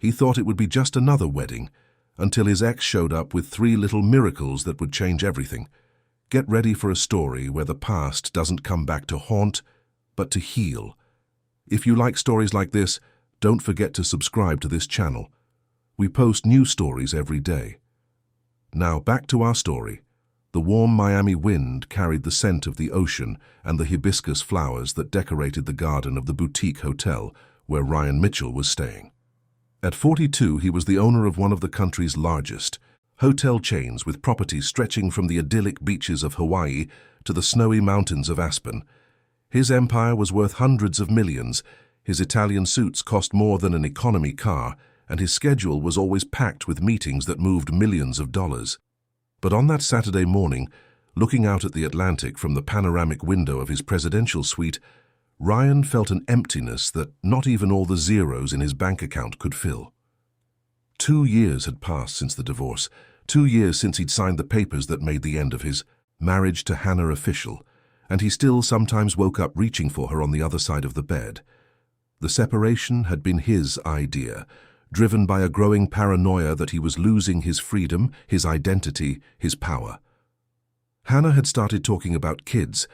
He thought it would be just another wedding, until his ex showed up with 3 little miracles that would change everything. Get ready for a story where the past doesn't come back to haunt, but to heal. If you like stories like this, don't forget to subscribe to this channel. We post new stories every day. Now back to our story. The warm Miami wind carried the scent of the ocean and the hibiscus flowers that decorated the garden of the boutique hotel where Ryan Mitchell was staying. At 42, he was the owner of one of the country's largest hotel chains, with properties stretching from the idyllic beaches of Hawaii to the snowy mountains of Aspen. His empire was worth hundreds of millions, his Italian suits cost more than an economy car, and his schedule was always packed with meetings that moved millions of dollars. But on that Saturday morning, looking out at the Atlantic from the panoramic window of his presidential suite, Ryan felt an emptiness that not even all the zeros in his bank account could fill. 2 years had passed since the divorce, 2 years since he'd signed the papers that made the end of his marriage to Hannah official, and he still sometimes woke up reaching for her on the other side of the bed. The separation had been his idea, driven by a growing paranoia that he was losing his freedom, his identity, his power. Hannah had started talking about kids,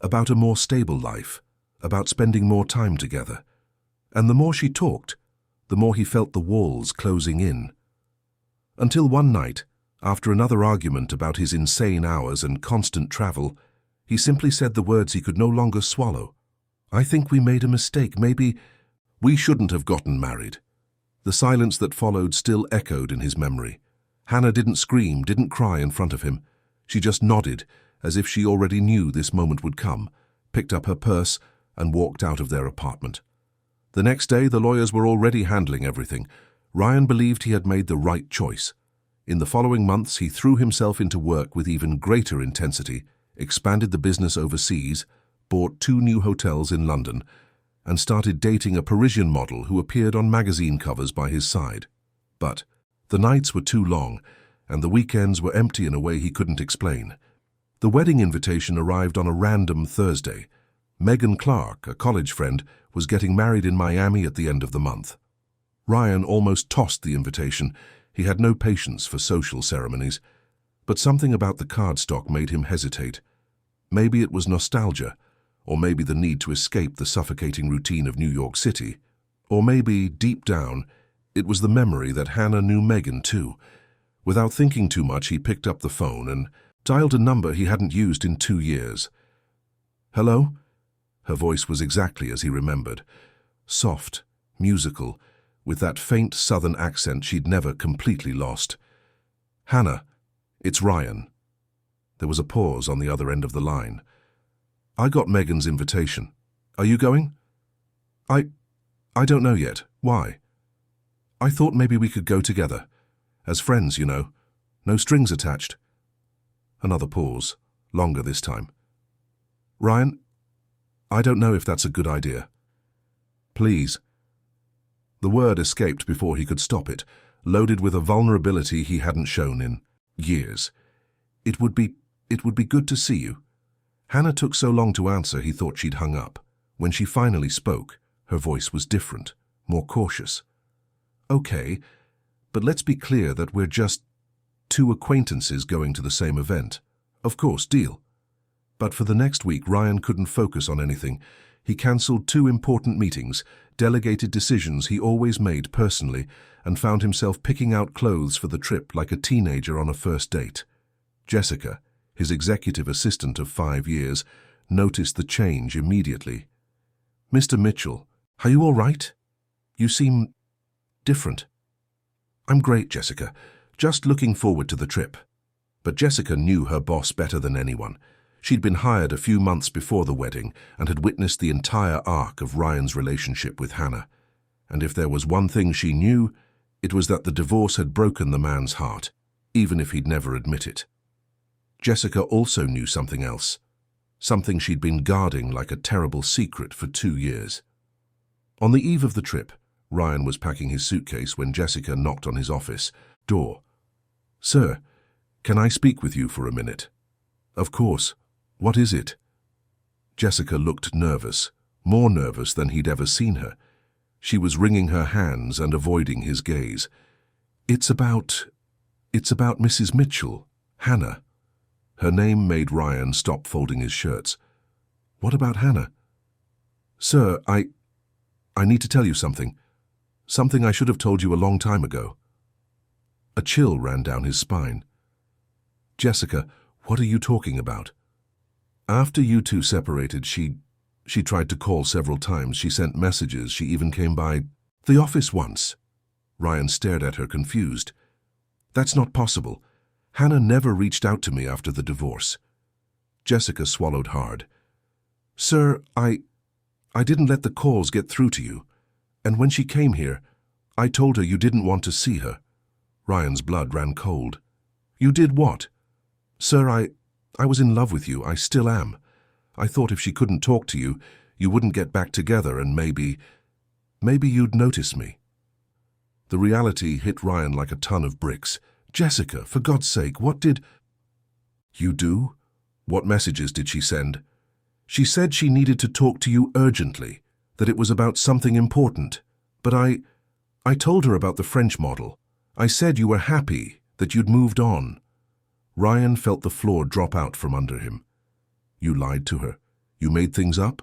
about a more stable life, about spending more time together. And the more she talked, the more he felt the walls closing in. Until one night, after another argument about his insane hours and constant travel, he simply said the words he could no longer swallow. "I think we made a mistake. Maybe we shouldn't have gotten married." The silence that followed still echoed in his memory. Hannah didn't scream, didn't cry in front of him. She just nodded, as if she already knew this moment would come, picked up her purse, and walked out of their apartment. The next day, the lawyers were already handling everything. Ryan believed he had made the right choice. In the following months, he threw himself into work with even greater intensity, expanded the business overseas, bought 2 new hotels in London, and started dating a Parisian model who appeared on magazine covers by his side. But the nights were too long, and the weekends were empty in a way he couldn't explain. The wedding invitation arrived on a random Thursday. Megan Clark, a college friend, was getting married in Miami at the end of the month. Ryan almost tossed the invitation. He had no patience for social ceremonies. But something about the cardstock made him hesitate. Maybe it was nostalgia, or maybe the need to escape the suffocating routine of New York City. Or maybe, deep down, it was the memory that Hannah knew Megan too. Without thinking too much, he picked up the phone and dialed a number he hadn't used in 2 years. "Hello?" Her voice was exactly as he remembered. Soft, musical, with that faint southern accent she'd never completely lost. "Hannah, it's Ryan." There was a pause on the other end of the line. "I got Megan's invitation. Are you going?" I don't know yet. Why?" "I thought maybe we could go together. As friends, you know. No strings attached." Another pause, longer this time. "Ryan, I don't know if that's a good idea." "Please." The word escaped before he could stop it, loaded with a vulnerability he hadn't shown in years. It would be good to see you." Hannah took so long to answer he thought she'd hung up. When she finally spoke, her voice was different, more cautious. "Okay, but let's be clear that we're just 2 acquaintances going to the same event. Of course, deal." But for the next week, Ryan couldn't focus on anything. He cancelled 2 important meetings, delegated decisions he always made personally, and found himself picking out clothes for the trip like a teenager on a first date. Jessica, his executive assistant of 5 years, noticed the change immediately. "Mr. Mitchell, are you all right? You seem different." "I'm great, Jessica. Just looking forward to the trip." But Jessica knew her boss better than anyone. She'd been hired a few months before the wedding and had witnessed the entire arc of Ryan's relationship with Hannah. And if there was one thing she knew, it was that the divorce had broken the man's heart, even if he'd never admit it. Jessica also knew something else, something she'd been guarding like a terrible secret for 2 years. On the eve of the trip, Ryan was packing his suitcase when Jessica knocked on his office door. "Sir, can I speak with you for a minute?" "Of course. What is it?" Jessica looked nervous, more nervous than he'd ever seen her. She was wringing her hands and avoiding his gaze. It's about Mrs. Mitchell, Hannah. Her name made Ryan stop folding his shirts. What about Hannah? Sir, I need to tell you something. Something I should have told you a long time ago. A chill ran down his spine. Jessica, what are you talking about? After you two separated, she tried to call several times. She sent messages. She even came by the office once. Ryan stared at her, confused. That's not possible. Hannah never reached out to me after the divorce. Jessica swallowed hard. Sir, I didn't let the calls get through to you. And when she came here, I told her you didn't want to see her. Ryan's blood ran cold. You did what? Sir, I was in love with you. I still am. I thought if she couldn't talk to you, you wouldn't get back together and maybe you'd notice me. The reality hit Ryan like a ton of bricks. Jessica, for God's sake, what did you do? What messages did she send? She said she needed to talk to you urgently, that it was about something important. But I told her about the French model. I said you were happy, that you'd moved on. Ryan felt the floor drop out from under him. You lied to her. You made things up?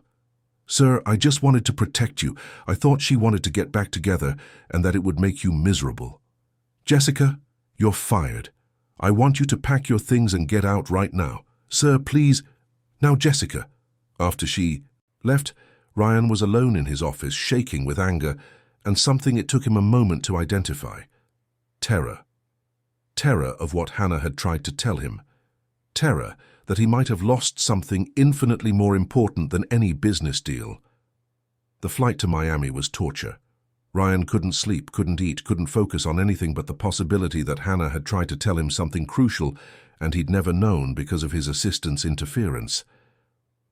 Sir, I just wanted to protect you. I thought she wanted to get back together and that it would make you miserable. Jessica, you're fired. I want you to pack your things and get out right now. Sir, please. Now, Jessica. After she left, Ryan was alone in his office, shaking with anger and something it took him a moment to identify. Terror. Terror of what Hannah had tried to tell him. Terror that he might have lost something infinitely more important than any business deal. The flight to Miami was torture. Ryan couldn't sleep, couldn't eat, couldn't focus on anything but the possibility that Hannah had tried to tell him something crucial and he'd never known because of his assistant's interference.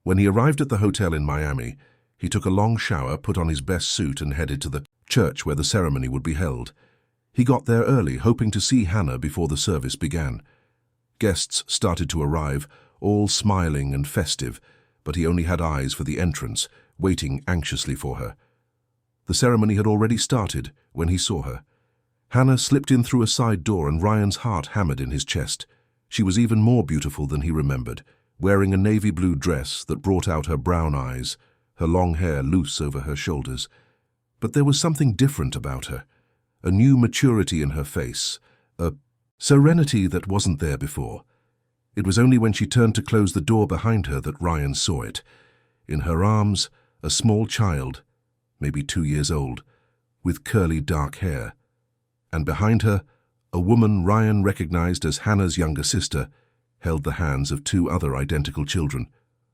When he arrived at the hotel in Miami, he took a long shower, put on his best suit and headed to the church where the ceremony would be held. He got there early, hoping to see Hannah before the service began. Guests started to arrive, all smiling and festive, but he only had eyes for the entrance, waiting anxiously for her. The ceremony had already started when he saw her. Hannah slipped in through a side door and Ryan's heart hammered in his chest. She was even more beautiful than he remembered, wearing a navy blue dress that brought out her brown eyes, her long hair loose over her shoulders. But there was something different about her, a new maturity in her face, a serenity that wasn't there before. It was only when she turned to close the door behind her that Ryan saw it. In her arms, a small child, maybe 2 years old, with curly dark hair. And behind her, a woman Ryan recognized as Hannah's younger sister, held the hands of 2 other identical children.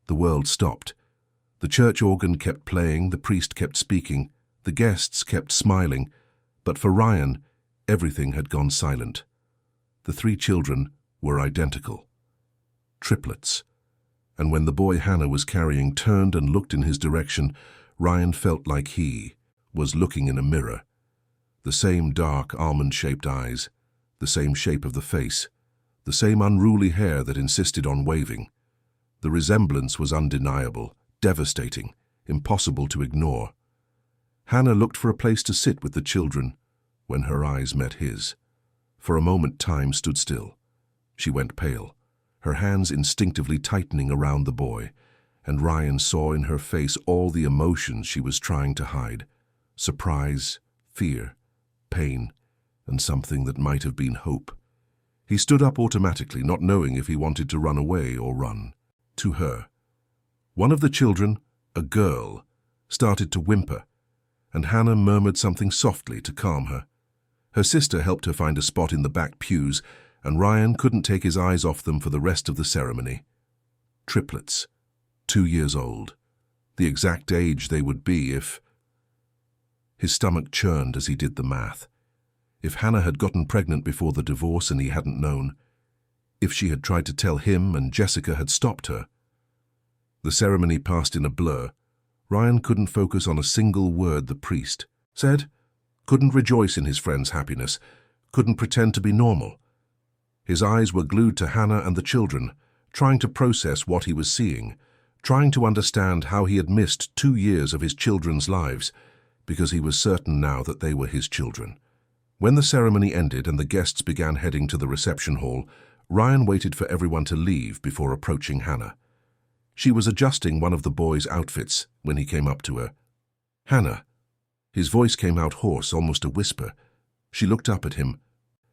The world stopped. The church organ kept playing, the priest kept speaking, the guests kept smiling, but for Ryan, everything had gone silent. The 3 children were identical. Triplets. And when the boy Hannah was carrying turned and looked in his direction, Ryan felt like he was looking in a mirror. The same dark, almond-shaped eyes, the same shape of the face, the same unruly hair that insisted on waving. The resemblance was undeniable, devastating, impossible to ignore. Hannah looked for a place to sit with the children when her eyes met his. For a moment time stood still. She went pale, her hands instinctively tightening around the boy, and Ryan saw in her face all the emotions she was trying to hide: surprise, fear, pain, and something that might have been hope. He stood up automatically, not knowing if he wanted to run away or run. To her. One of the children, a girl, started to whimper, and Hannah murmured something softly to calm her. Her sister helped her find a spot in the back pews, and Ryan couldn't take his eyes off them for the rest of the ceremony. Triplets, 2 years old, the exact age they would be if... His stomach churned as he did the math. If Hannah had gotten pregnant before the divorce and he hadn't known, if she had tried to tell him and Jessica had stopped her. The ceremony passed in a blur. Ryan couldn't focus on a single word the priest said, couldn't rejoice in his friend's happiness, couldn't pretend to be normal. His eyes were glued to Hannah and the children, trying to process what he was seeing, trying to understand how he had missed 2 years of his children's lives, because he was certain now that they were his children. When the ceremony ended and the guests began heading to the reception hall, Ryan waited for everyone to leave before approaching Hannah. She was adjusting one of the boys' outfits when he came up to her. "Hannah." His voice came out hoarse, almost a whisper. She looked up at him,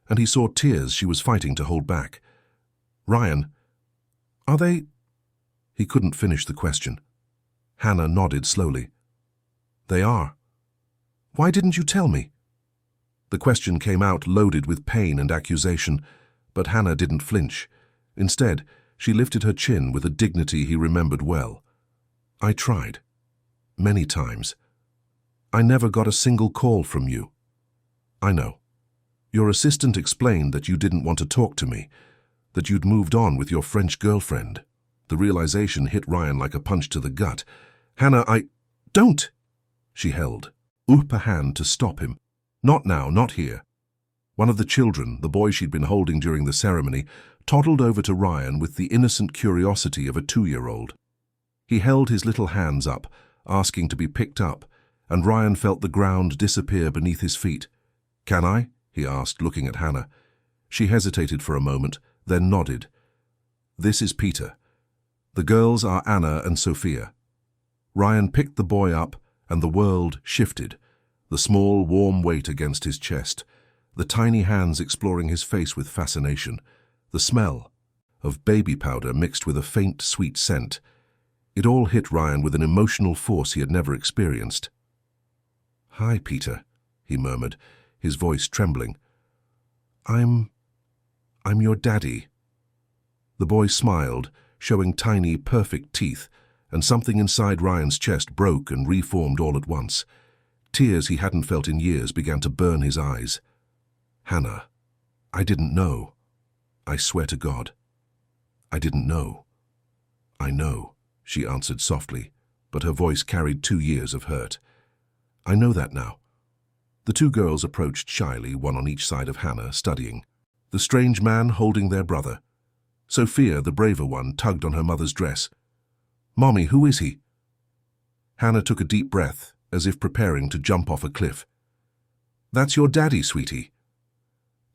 and he saw tears she was fighting to hold back. "Ryan, are they—" He couldn't finish the question. Hannah nodded slowly. "They are. Why didn't you tell me?" The question came out loaded with pain and accusation, but Hannah didn't flinch. Instead, she lifted her chin with a dignity he remembered well. "I tried. Many times. I never got a single call from you." "I know. Your assistant explained that you didn't want to talk to me, that you'd moved on with your French girlfriend." The realization hit Ryan like a punch to the gut. "Hannah, Don't!" She held up a hand to stop him. "Not now, not here." One of the children, the boy she'd been holding during the ceremony, toddled over to Ryan with the innocent curiosity of a 2-year-old. He held his little hands up, asking to be picked up, and Ryan felt the ground disappear beneath his feet. "Can I?" he asked, looking at Hannah. She hesitated for a moment, then nodded. "This is Peter. The girls are Anna and Sophia." Ryan picked the boy up, and the world shifted, the small, warm weight against his chest, the tiny hands exploring his face with fascination, the smell of baby powder mixed with a faint, sweet scent. It all hit Ryan with an emotional force he had never experienced. "Hi, Peter," he murmured, his voice trembling. I'm your daddy." The boy smiled, showing tiny, perfect teeth, and something inside Ryan's chest broke and reformed all at once. Tears he hadn't felt in years began to burn his eyes. "Hannah, I didn't know. I swear to God. I didn't know." "I know," she answered softly, but her voice carried 2 years of hurt. "I know that now." The 2 girls approached shyly, one on each side of Hannah, studying. The strange man holding their brother. Sophia, the braver one, tugged on her mother's dress. "Mommy, who is he?" Hannah took a deep breath, as if preparing to jump off a cliff. "That's your daddy, sweetie."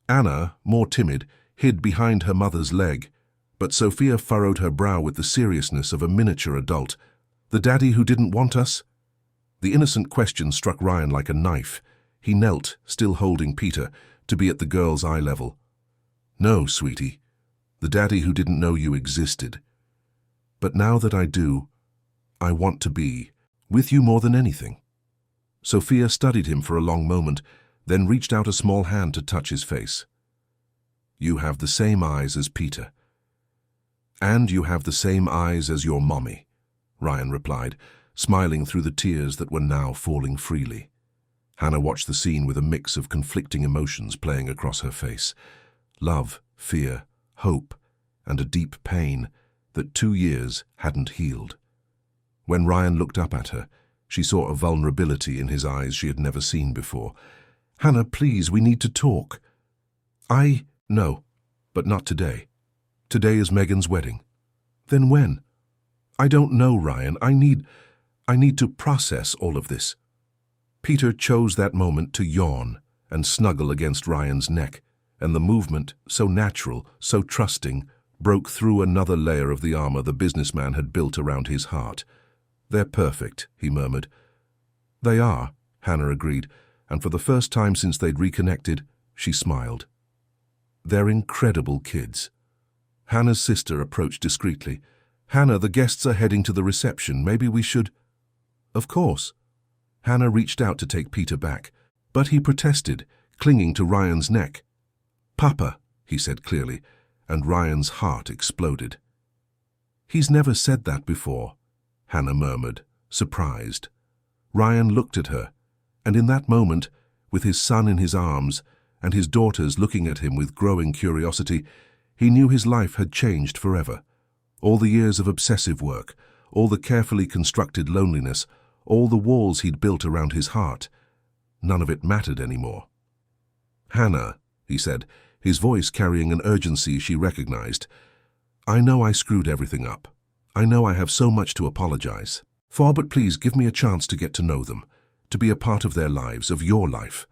Anna, more timid, hid behind her mother's leg, but Sophia furrowed her brow with the seriousness of a miniature adult. "The daddy who didn't want us?" The innocent question struck Ryan like a knife. He knelt, still holding Peter, to be at the girl's eye level. "No, sweetie. The daddy who didn't know you existed. But now that I do, I want to be with you more than anything." Sophia studied him for a long moment, then reached out a small hand to touch his face. "You have the same eyes as Peter. And you have the same eyes as your mommy," Ryan replied, smiling through the tears that were now falling freely. Hannah watched the scene with a mix of conflicting emotions playing across her face. Love, fear, hope, and a deep pain that 2 years hadn't healed. When Ryan looked up at her, she saw a vulnerability in his eyes she had never seen before. "Hannah, please, we need to talk." "No, but not today. Today is Megan's wedding." "Then when?" "I don't know, Ryan. I need to process all of this." Peter chose that moment to yawn and snuggle against Ryan's neck, and the movement, so natural, so trusting, broke through another layer of the armor the businessman had built around his heart. "They're perfect," he murmured. "They are," Hannah agreed, and for the first time since they'd reconnected, she smiled. "They're incredible kids." Hannah's sister approached discreetly. "Hannah, the guests are heading to the reception. Maybe we should—" "Of course." Hannah reached out to take Peter back, but he protested, clinging to Ryan's neck. "Papa," he said clearly, and Ryan's heart exploded. "He's never said that before," Hannah murmured, surprised. Ryan looked at her, and in that moment, with his son in his arms and his daughters looking at him with growing curiosity, he knew his life had changed forever. All the years of obsessive work, all the carefully constructed loneliness, all the walls he'd built around his heart, none of it mattered anymore. "Hannah," he said, his voice carrying an urgency she recognized, "I know I screwed everything up. I know I have so much to apologize for, but please give me a chance to get to know them. to be a part of their lives, of your life.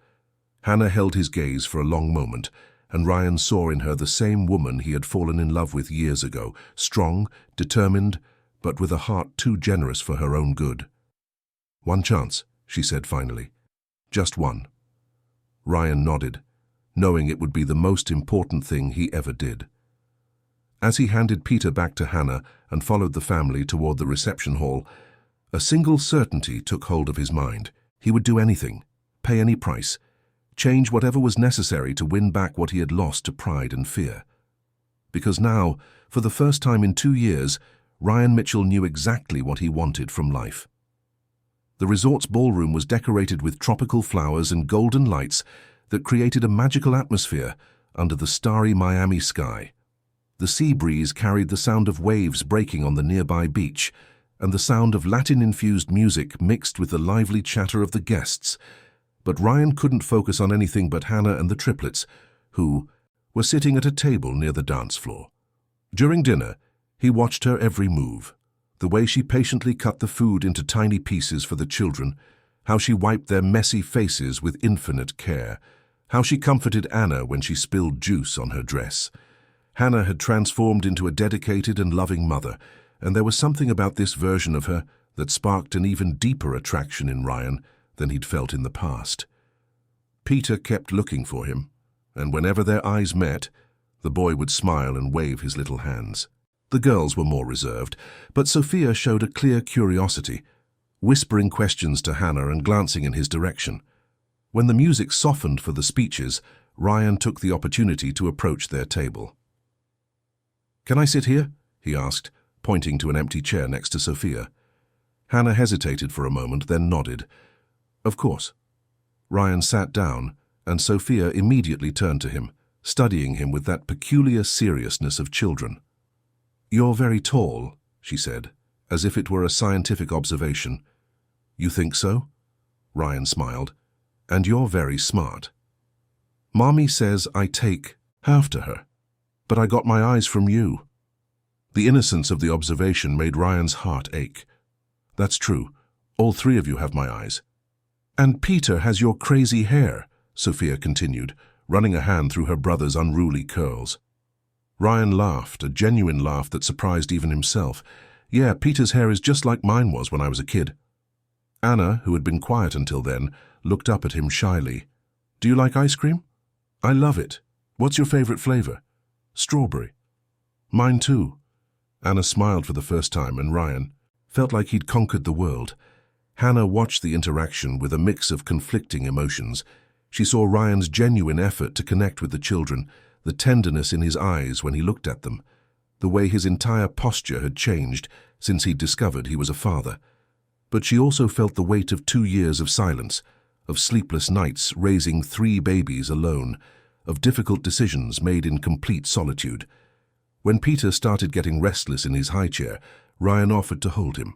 Hannah held his gaze for a long moment, and Ryan saw in her the same woman he had fallen in love with years ago, strong, determined, but with a heart too generous for her own good. "One chance," she said finally. "Just one." Ryan nodded, knowing it would be the most important thing he ever did. As he handed Peter back to Hannah and followed the family toward the reception hall, a single certainty took hold of his mind. He would do anything, pay any price, change whatever was necessary to win back what he had lost to pride and fear. Because now, for the first time in 2 years, Ryan Mitchell knew exactly what he wanted from life. The resort's ballroom was decorated with tropical flowers and golden lights that created a magical atmosphere under the starry Miami sky. The sea breeze carried the sound of waves breaking on the nearby beach, and the sound of Latin-infused music mixed with the lively chatter of the guests. But Ryan couldn't focus on anything but Hannah and the triplets, who were sitting at a table near the dance floor. During dinner, he watched her every move. The way she patiently cut the food into tiny pieces for the children, how she wiped their messy faces with infinite care, how she comforted Anna when she spilled juice on her dress. Hannah had transformed into a dedicated and loving mother, and there was something about this version of her that sparked an even deeper attraction in Ryan than he'd felt in the past. Peter kept looking for him, and whenever their eyes met, the boy would smile and wave his little hands. The girls were more reserved, but Sophia showed a clear curiosity, whispering questions to Hannah and glancing in his direction. When the music softened for the speeches, Ryan took the opportunity to approach their table. "Can I sit here?" he asked, pointing to an empty chair next to Sophia. Hannah hesitated for a moment, then nodded. "Of course." Ryan sat down, and Sophia immediately turned to him, studying him with that peculiar seriousness of children. "You're very tall," she said, as if it were a scientific observation. "You think so?" Ryan smiled. "And you're very smart." "Mommy says I take after her, but I got my eyes from you." The innocence of the observation made Ryan's heart ache. "That's true. All 3 of you have my eyes." "And Peter has your crazy hair," Sophia continued, running a hand through her brother's unruly curls. Ryan laughed, a genuine laugh that surprised even himself. "Yeah, Peter's hair is just like mine was when I was a kid." Anna, who had been quiet until then, looked up at him shyly. "Do you like ice cream?" "I love it. What's your favorite flavor?" "Strawberry." "Mine too." Anna smiled for the first time, and Ryan felt like he'd conquered the world. Hannah watched the interaction with a mix of conflicting emotions. She saw Ryan's genuine effort to connect with the children, the tenderness in his eyes when he looked at them, the way his entire posture had changed since he'd discovered he was a father. But she also felt the weight of 2 years of silence, of sleepless nights raising 3 babies alone, of difficult decisions made in complete solitude. When Peter started getting restless in his high chair, Ryan offered to hold him.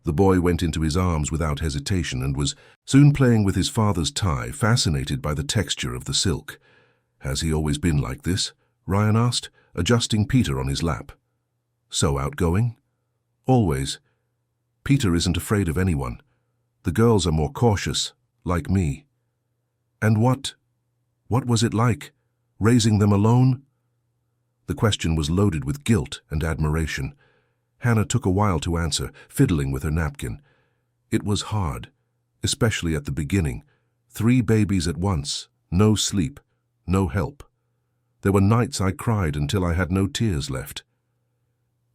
The boy went into his arms without hesitation and was soon playing with his father's tie, fascinated by the texture of the silk. "Has he always been like this?" Ryan asked, adjusting Peter on his lap. "So outgoing?" "Always. Peter isn't afraid of anyone. The girls are more cautious, like me." "And what was it like, raising them alone?" The question was loaded with guilt and admiration. Hannah took a while to answer, fiddling with her napkin. "It was hard, especially at the beginning. 3 babies at once, no sleep, no help. There were nights I cried until I had no tears left."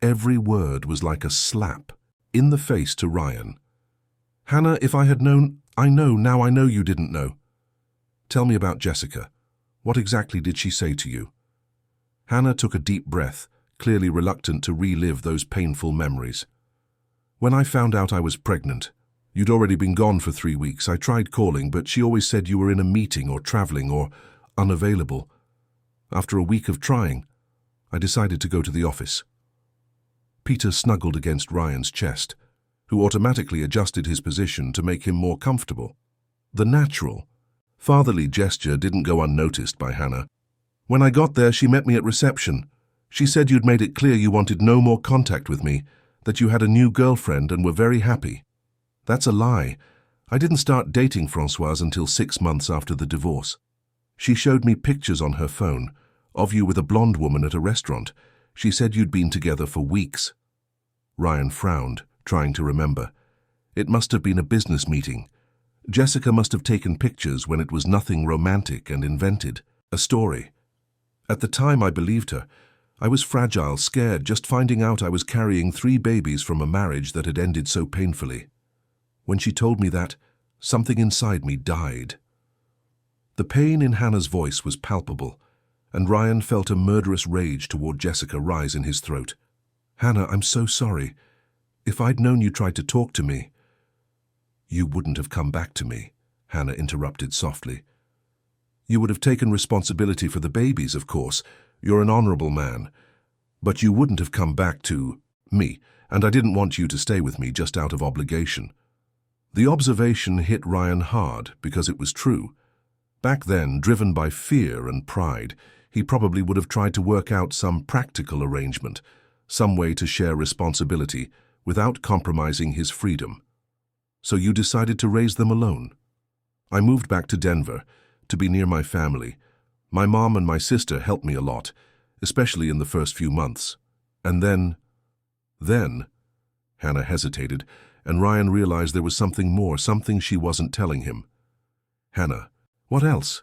Every word was like a slap in the face to Ryan. "Hannah, if I had known, I know you didn't know." "Tell me about Jessica. What exactly did she say to you?" Hannah took a deep breath, clearly reluctant to relive those painful memories. "When I found out I was pregnant, you'd already been gone for 3 weeks. I tried calling, but she always said you were in a meeting or traveling or unavailable. After a week of trying, I decided to go to the office." Peter snuggled against Ryan's chest, who automatically adjusted his position to make him more comfortable. The natural, fatherly gesture didn't go unnoticed by Hannah. "When I got there, she met me at reception. She said you'd made it clear you wanted no more contact with me, that you had a new girlfriend and were very happy." "That's a lie. I didn't start dating Françoise until 6 months after the divorce. She showed me pictures on her phone of you with a blonde woman at a restaurant. She said you'd been together for weeks." Ryan frowned, trying to remember. It must have been a business meeting. Jessica must have taken pictures when it was nothing romantic and invented. A story. At the time, I believed her. I was fragile, scared, just finding out I was carrying 3 babies from a marriage that had ended so painfully. When she told me that, something inside me died. The pain in Hannah's voice was palpable, and Ryan felt a murderous rage toward Jessica rise in his throat. "Hannah, I'm so sorry. If I'd known you tried to talk to me—" "You wouldn't have come back to me," Hannah interrupted softly. "You would have taken responsibility for the babies, of course. You're an honorable man. But you wouldn't have come back to me, and I didn't want you to stay with me just out of obligation." The observation hit Ryan hard because it was true. Back then, driven by fear and pride, he probably would have tried to work out some practical arrangement, some way to share responsibility without compromising his freedom. "So you decided to raise them alone?" "I moved back to Denver to be near my family. My mom and my sister helped me a lot, especially in the first few months. And then—" Hannah hesitated, and Ryan realized there was something more, something she wasn't telling him. "Hannah, what else?"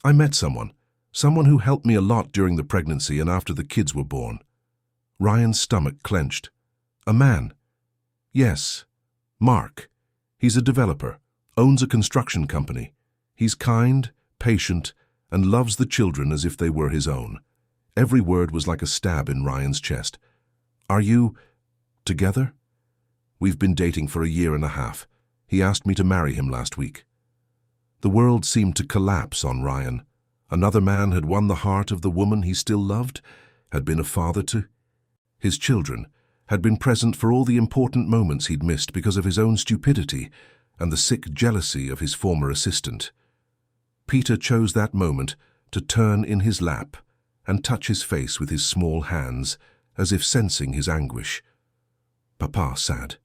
"I met someone who helped me a lot during the pregnancy and after the kids were born." Ryan's stomach clenched. "A man?" "Yes. Mark. He's a developer, owns a construction company. He's kind, patient, and loves the children as if they were his own." Every word was like a stab in Ryan's chest. "Are you together?" "We've been dating for 1.5 years. He asked me to marry him last week." The world seemed to collapse on Ryan. Another man had won the heart of the woman he still loved, had been a father to his children, had been present for all the important moments he'd missed because of his own stupidity and the sick jealousy of his former assistant. Peter chose that moment to turn in his lap and touch his face with his small hands, as if sensing his anguish. "Papa sad?"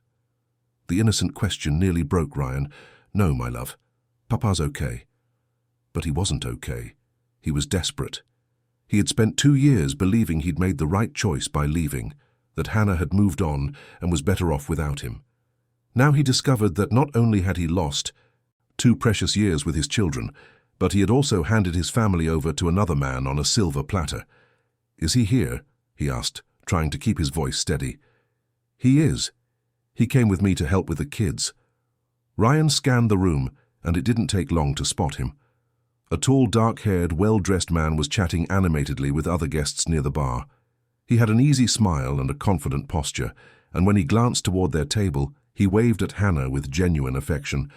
The innocent question nearly broke Ryan. "No, my love. Papa's okay." But he wasn't okay. He was desperate. He had spent 2 years believing he'd made the right choice by leaving, that Hannah had moved on and was better off without him. Now he discovered that not only had he lost 2 precious years with his children, but he had also handed his family over to another man on a silver platter. "Is he here?" he asked, trying to keep his voice steady. "He is. He came with me to help with the kids." Ryan scanned the room, and it didn't take long to spot him. A tall, dark-haired, well-dressed man was chatting animatedly with other guests near the bar. He had an easy smile and a confident posture, and when he glanced toward their table, he waved at Hannah with genuine affection.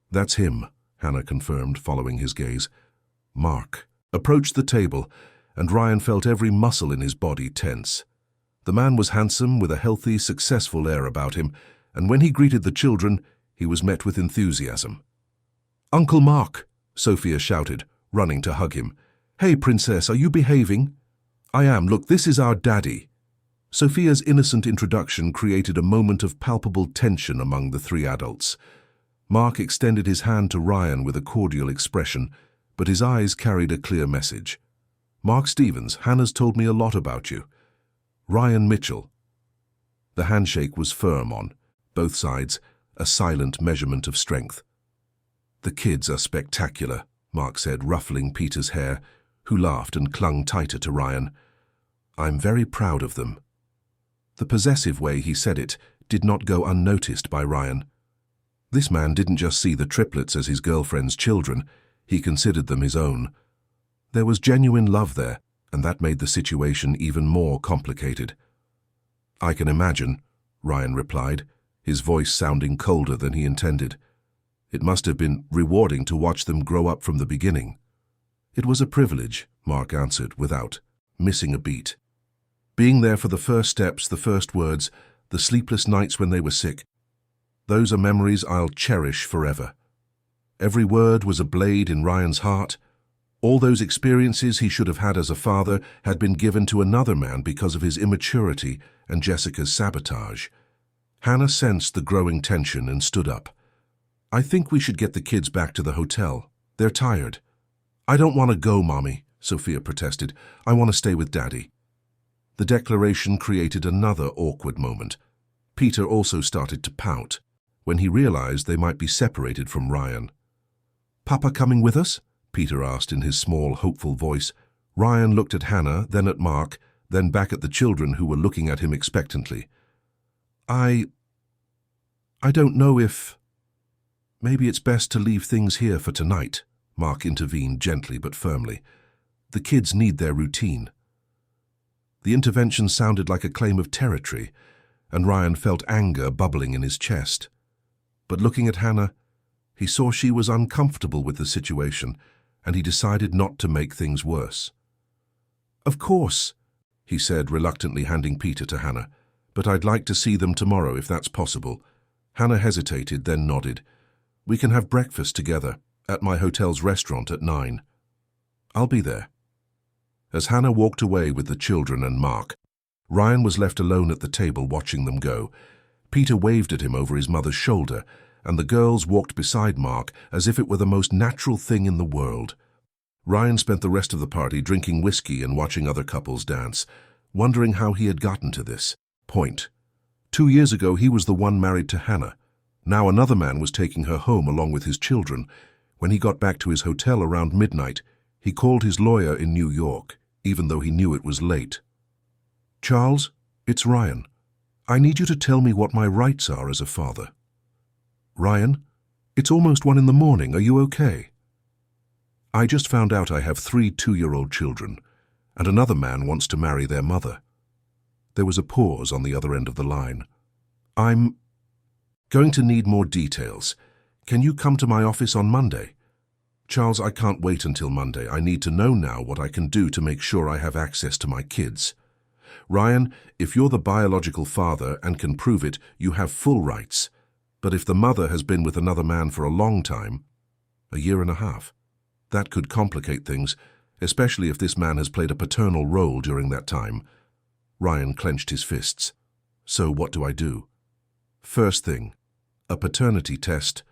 "That's him," Hannah confirmed, following his gaze. Mark approached the table, and Ryan felt every muscle in his body tense. The man was handsome, with a healthy, successful air about him, and when he greeted the children, he was met with enthusiasm. "Uncle Mark!" Sophia shouted, running to hug him. "Hey, princess, are you behaving?" "I am. Look, this is our daddy." Sophia's innocent introduction created a moment of palpable tension among the 3 adults. Mark extended his hand to Ryan with a cordial expression, but his eyes carried a clear message. "Mark Stevens, Hannah's told me a lot about you." "Ryan Mitchell." The handshake was firm on both sides, a silent measurement of strength. "The kids are spectacular," Mark said, ruffling Peter's hair, who laughed and clung tighter to Ryan. "I'm very proud of them." The possessive way he said it did not go unnoticed by Ryan. This man didn't just see the triplets as his girlfriend's children, he considered them his own. There was genuine love there, and that made the situation even more complicated. "I can imagine," Ryan replied, his voice sounding colder than he intended. "It must have been rewarding to watch them grow up from the beginning." "It was a privilege," Mark answered without missing a beat. "Being there for the first steps, the first words, the sleepless nights when they were sick, those are memories I'll cherish forever." Every word was a blade in Ryan's heart. All those experiences he should have had as a father had been given to another man because of his immaturity and Jessica's sabotage. Hannah sensed the growing tension and stood up. I think we should get the kids back to the hotel. They're tired. I don't want to go, Mommy, Sophia protested. I want to stay with Daddy. The declaration created another awkward moment. Peter also started to pout when he realized they might be separated from Ryan. Papa coming with us? Peter asked in his small, hopeful voice. Ryan looked at Hannah, then at Mark, then back at the children who were looking at him expectantly. I don't know if... Maybe it's best to leave things here for tonight, Mark intervened gently but firmly. The kids need their routine. The intervention sounded like a claim of territory, and Ryan felt anger bubbling in his chest. But looking at Hannah, he saw she was uncomfortable with the situation, and he decided not to make things worse. Of course, he said, reluctantly handing Peter to Hannah, but I'd like to see them tomorrow if that's possible. Hannah hesitated, then nodded. We can have breakfast together at my hotel's restaurant at 9. I'll be there. As Hannah walked away with the children and Mark, Ryan was left alone at the table watching them go. Peter waved at him over his mother's shoulder, and the girls walked beside Mark as if it were the most natural thing in the world. Ryan spent the rest of the party drinking whiskey and watching other couples dance, wondering how he had gotten to this point. 2 years ago, he was the one married to Hannah. Now another man was taking her home along with his children. When he got back to his hotel around midnight, he called his lawyer in New York, even though he knew it was late. Charles, it's Ryan. I need you to tell me what my rights are as a father. Ryan, it's almost 1 in the morning. Are you okay? I just found out I have 3 two-year-old children, and another man wants to marry their mother. There was a pause on the other end of the line. I'm going to need more details. Can you come to my office on Monday? Charles, I can't wait until Monday. I need to know now what I can do to make sure I have access to my kids. Ryan, if you're the biological father and can prove it, you have full rights. But if the mother has been with another man for a long time, 1.5 years, that could complicate things, especially if this man has played a paternal role during that time. Ryan clenched his fists. So what do I do? First thing, a paternity test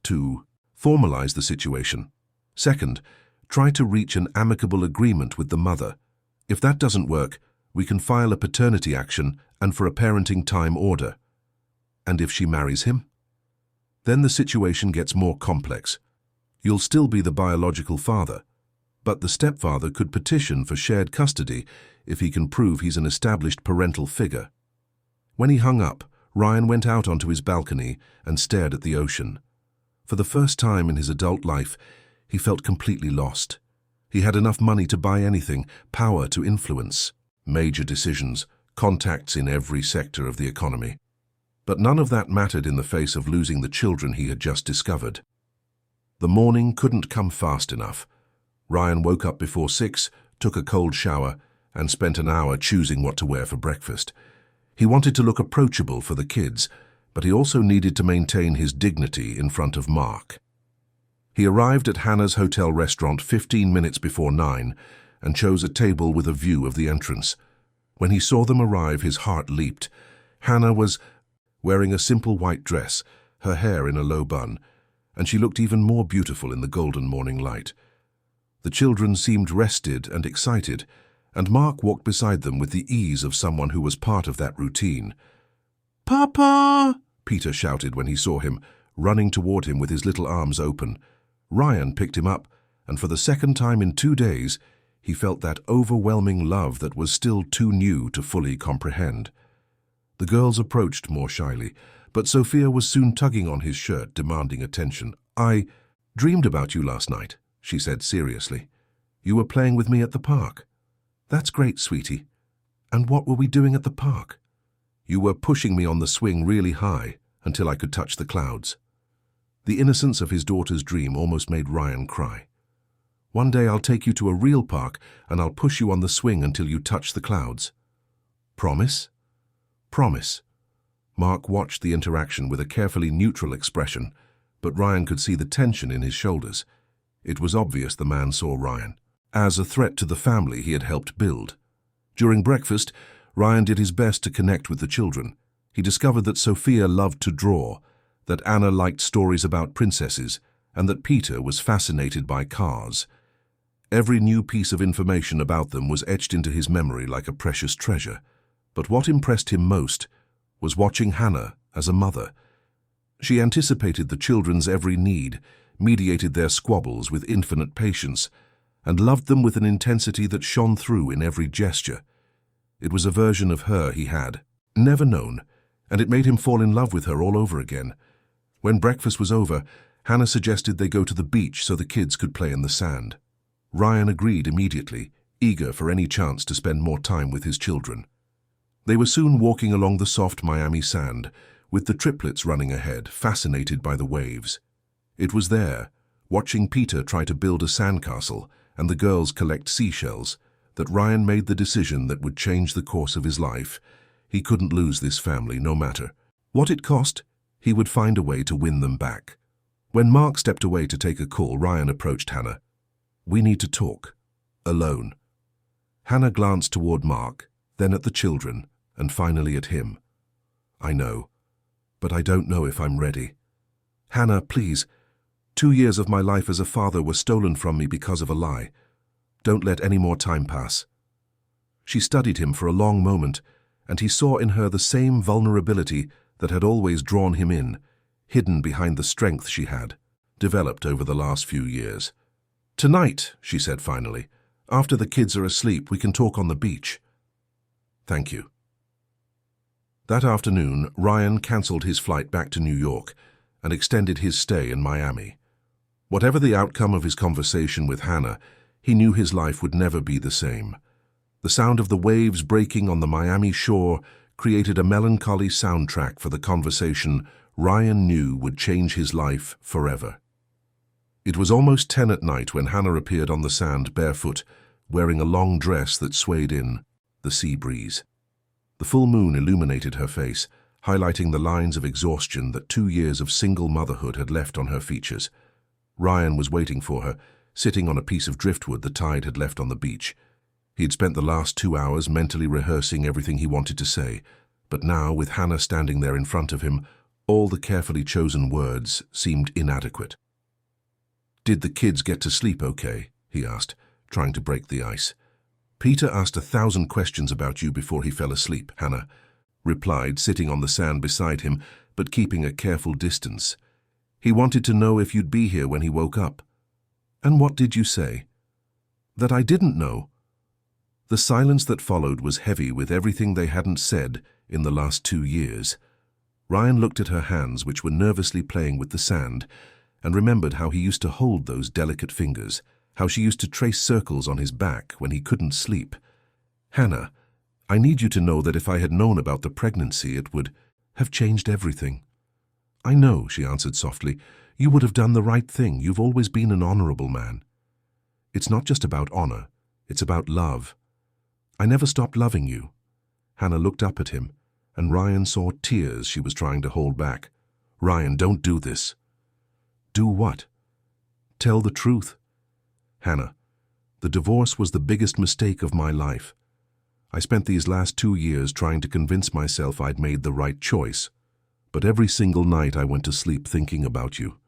to formalize the situation. Second, try to reach an amicable agreement with the mother. If that doesn't work, we can file a paternity action and for a parenting time order. And if she marries him? Then the situation gets more complex. You'll still be the biological father, but the stepfather could petition for shared custody if he can prove he's an established parental figure. When he hung up, Ryan went out onto his balcony and stared at the ocean. For the first time in his adult life, he felt completely lost. He had enough money to buy anything, power to influence, major decisions, contacts in every sector of the economy. But none of that mattered in the face of losing the children he had just discovered. The morning couldn't come fast enough. Ryan woke up before 6, took a cold shower, and spent an hour choosing what to wear for breakfast. He wanted to look approachable for the kids, but he also needed to maintain his dignity in front of Mark. He arrived at Hannah's hotel restaurant 15 minutes before 9 and chose a table with a view of the entrance. When he saw them arrive, his heart leaped. Hannah was wearing a simple white dress, her hair in a low bun, and she looked even more beautiful in the golden morning light. The children seemed rested and excited, and Mark walked beside them with the ease of someone who was part of that routine. "Papa!" Peter shouted when he saw him, running toward him with his little arms open. Ryan picked him up, and for the second time in 2 days, he felt that overwhelming love that was still too new to fully comprehend. The girls approached more shyly, but Sophia was soon tugging on his shirt, demanding attention. "I dreamed about you last night," she said seriously. "You were playing with me at the park." "That's great, sweetie. And what were we doing at the park?" "You were pushing me on the swing really high until I could touch the clouds." The innocence of his daughter's dream almost made Ryan cry. "One day I'll take you to a real park and I'll push you on the swing until you touch the clouds." "Promise?" "Promise." Mark watched the interaction with a carefully neutral expression, but Ryan could see the tension in his shoulders. It was obvious the man saw Ryan as a threat to the family he had helped build. During breakfast, Ryan did his best to connect with the children. He discovered that Sophia loved to draw, that Anna liked stories about princesses, and that Peter was fascinated by cars. Every new piece of information about them was etched into his memory like a precious treasure. But what impressed him most was watching Hannah as a mother. She anticipated the children's every need, mediated their squabbles with infinite patience, and loved them with an intensity that shone through in every gesture. It was a version of her he had never known, and it made him fall in love with her all over again. When breakfast was over, Hannah suggested they go to the beach so the kids could play in the sand. Ryan agreed immediately, eager for any chance to spend more time with his children. They were soon walking along the soft Miami sand, with the triplets running ahead, fascinated by the waves. It was there, watching Peter try to build a sandcastle and the girls collect seashells, that Ryan made the decision that would change the course of his life. He couldn't lose this family, no matter what it cost. He would find a way to win them back. When Mark stepped away to take a call, Ryan approached Hannah. "We need to talk. Alone." Hannah glanced toward Mark, then at the children, and finally at him. "I know, but I don't know if I'm ready. Hannah, please. 2 years of my life as a father were stolen from me because of a lie. Don't let any more time pass." She studied him for a long moment, and he saw in her the same vulnerability that had always drawn him in, hidden behind the strength she had developed over the last few years. "Tonight," she said finally, "after the kids are asleep, we can talk on the beach." "Thank you." That afternoon, Ryan cancelled his flight back to New York and extended his stay in Miami. Whatever the outcome of his conversation with Hannah, he knew his life would never be the same. The sound of the waves breaking on the Miami shore created a melancholy soundtrack for the conversation Ryan knew would change his life forever. It was almost 10 at night when Hannah appeared on the sand barefoot, wearing a long dress that swayed in the sea breeze. The full moon illuminated her face, highlighting the lines of exhaustion that 2 years of single motherhood had left on her features. Ryan was waiting for her, sitting on a piece of driftwood the tide had left on the beach. He had spent the last 2 hours mentally rehearsing everything he wanted to say, but now, with Hannah standing there in front of him, all the carefully chosen words seemed inadequate. "Did the kids get to sleep okay?" he asked, trying to break the ice. "Peter asked 1,000 questions about you before he fell asleep," Hannah replied, sitting on the sand beside him, but keeping a careful distance. "He wanted to know if you'd be here when he woke up." "And what did you say?" "That I didn't know." The silence that followed was heavy with everything they hadn't said in the last 2 years. Ryan looked at her hands, which were nervously playing with the sand, and remembered how he used to hold those delicate fingers, how she used to trace circles on his back when he couldn't sleep. "Hannah, I need you to know that if I had known about the pregnancy, it would have changed everything." "I know," she answered softly. "You would have done the right thing. You've always been an honorable man." "It's not just about honor. It's about love. I never stopped loving you." Hannah looked up at him, and Ryan saw tears she was trying to hold back. "Ryan, don't do this." "Do what?" "Tell the truth." "Hannah, the divorce was the biggest mistake of my life. I spent these last 2 years trying to convince myself I'd made the right choice. But every single night I went to sleep thinking about you.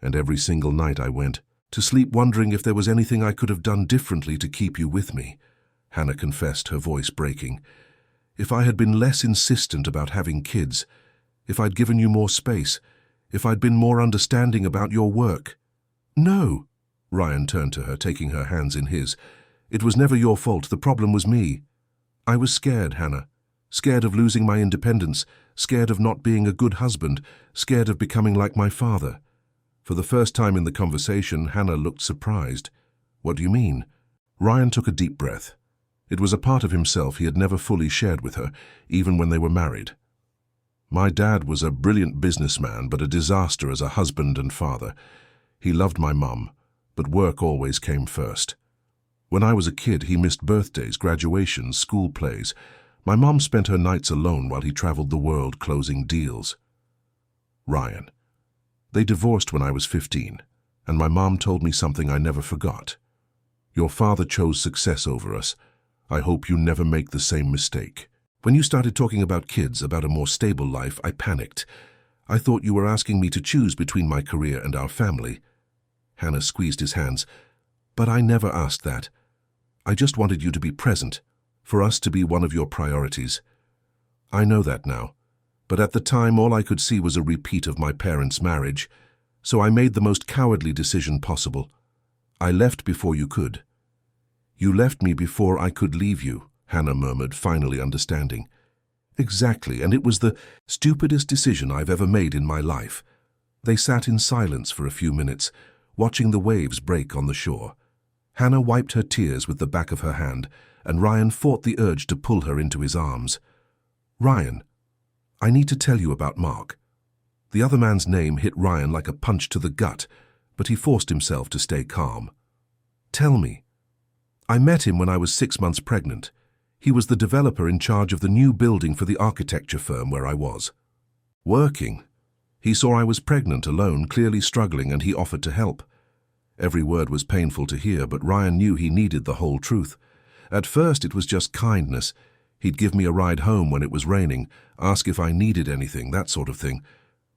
And every single night I went to sleep wondering if there was anything I could have done differently to keep you with me," Hannah confessed, her voice breaking. "If I had been less insistent about having kids, if I'd given you more space, if I'd been more understanding about your work." "No." Ryan turned to her, taking her hands in his. "It was never your fault. The problem was me. I was scared, Hannah. Scared of losing my independence, scared of not being a good husband, scared of becoming like my father." For the first time in the conversation, Hannah looked surprised. "What do you mean?" Ryan took a deep breath. It was a part of himself he had never fully shared with her, even when they were married. "My dad was a brilliant businessman, but a disaster as a husband and father. He loved my mum, but work always came first. When I was a kid, he missed birthdays, graduations, school plays. My mom spent her nights alone while he traveled the world closing deals." "Ryan, they divorced when I was 15, and my mom told me something I never forgot. Your father chose success over us. I hope you never make the same mistake." When you started talking about kids, about a more stable life, I panicked. I thought you were asking me to choose between my career and our family. Hannah squeezed his hands. But I never asked that. I just wanted you to be present, for us to be one of your priorities. I know that now, but at the time all I could see was a repeat of my parents' marriage, so I made the most cowardly decision possible. I left before you could. You left me before I could leave you, Hannah murmured, finally understanding. Exactly, and it was the stupidest decision I've ever made in my life. They sat in silence for a few minutes, watching the waves break on the shore. Hannah wiped her tears with the back of her hand, and Ryan fought the urge to pull her into his arms. Ryan, I need to tell you about Mark. The other man's name hit Ryan like a punch to the gut, but he forced himself to stay calm. Tell me. I met him when I was 6 months pregnant. He was the developer in charge of the new building for the architecture firm where I was. Working. He saw I was pregnant, alone, clearly struggling, and he offered to help. Every word was painful to hear, but Ryan knew he needed the whole truth. At first it was just kindness. He'd give me a ride home when it was raining, ask if I needed anything, that sort of thing.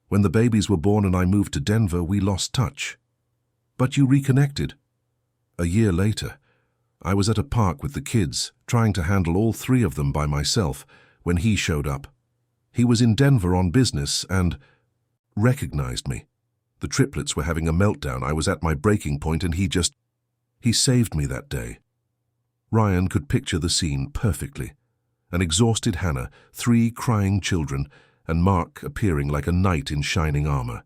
When the babies were born and I moved to Denver, we lost touch. But you reconnected. A year later, I was at a park with the kids, trying to handle all 3 of them by myself, when he showed up. He was in Denver on business and recognized me. The triplets were having a meltdown. I was at my breaking point and he saved me that day. Ryan could picture the scene perfectly. An exhausted Hannah, 3 crying children, and Mark appearing like a knight in shining armor.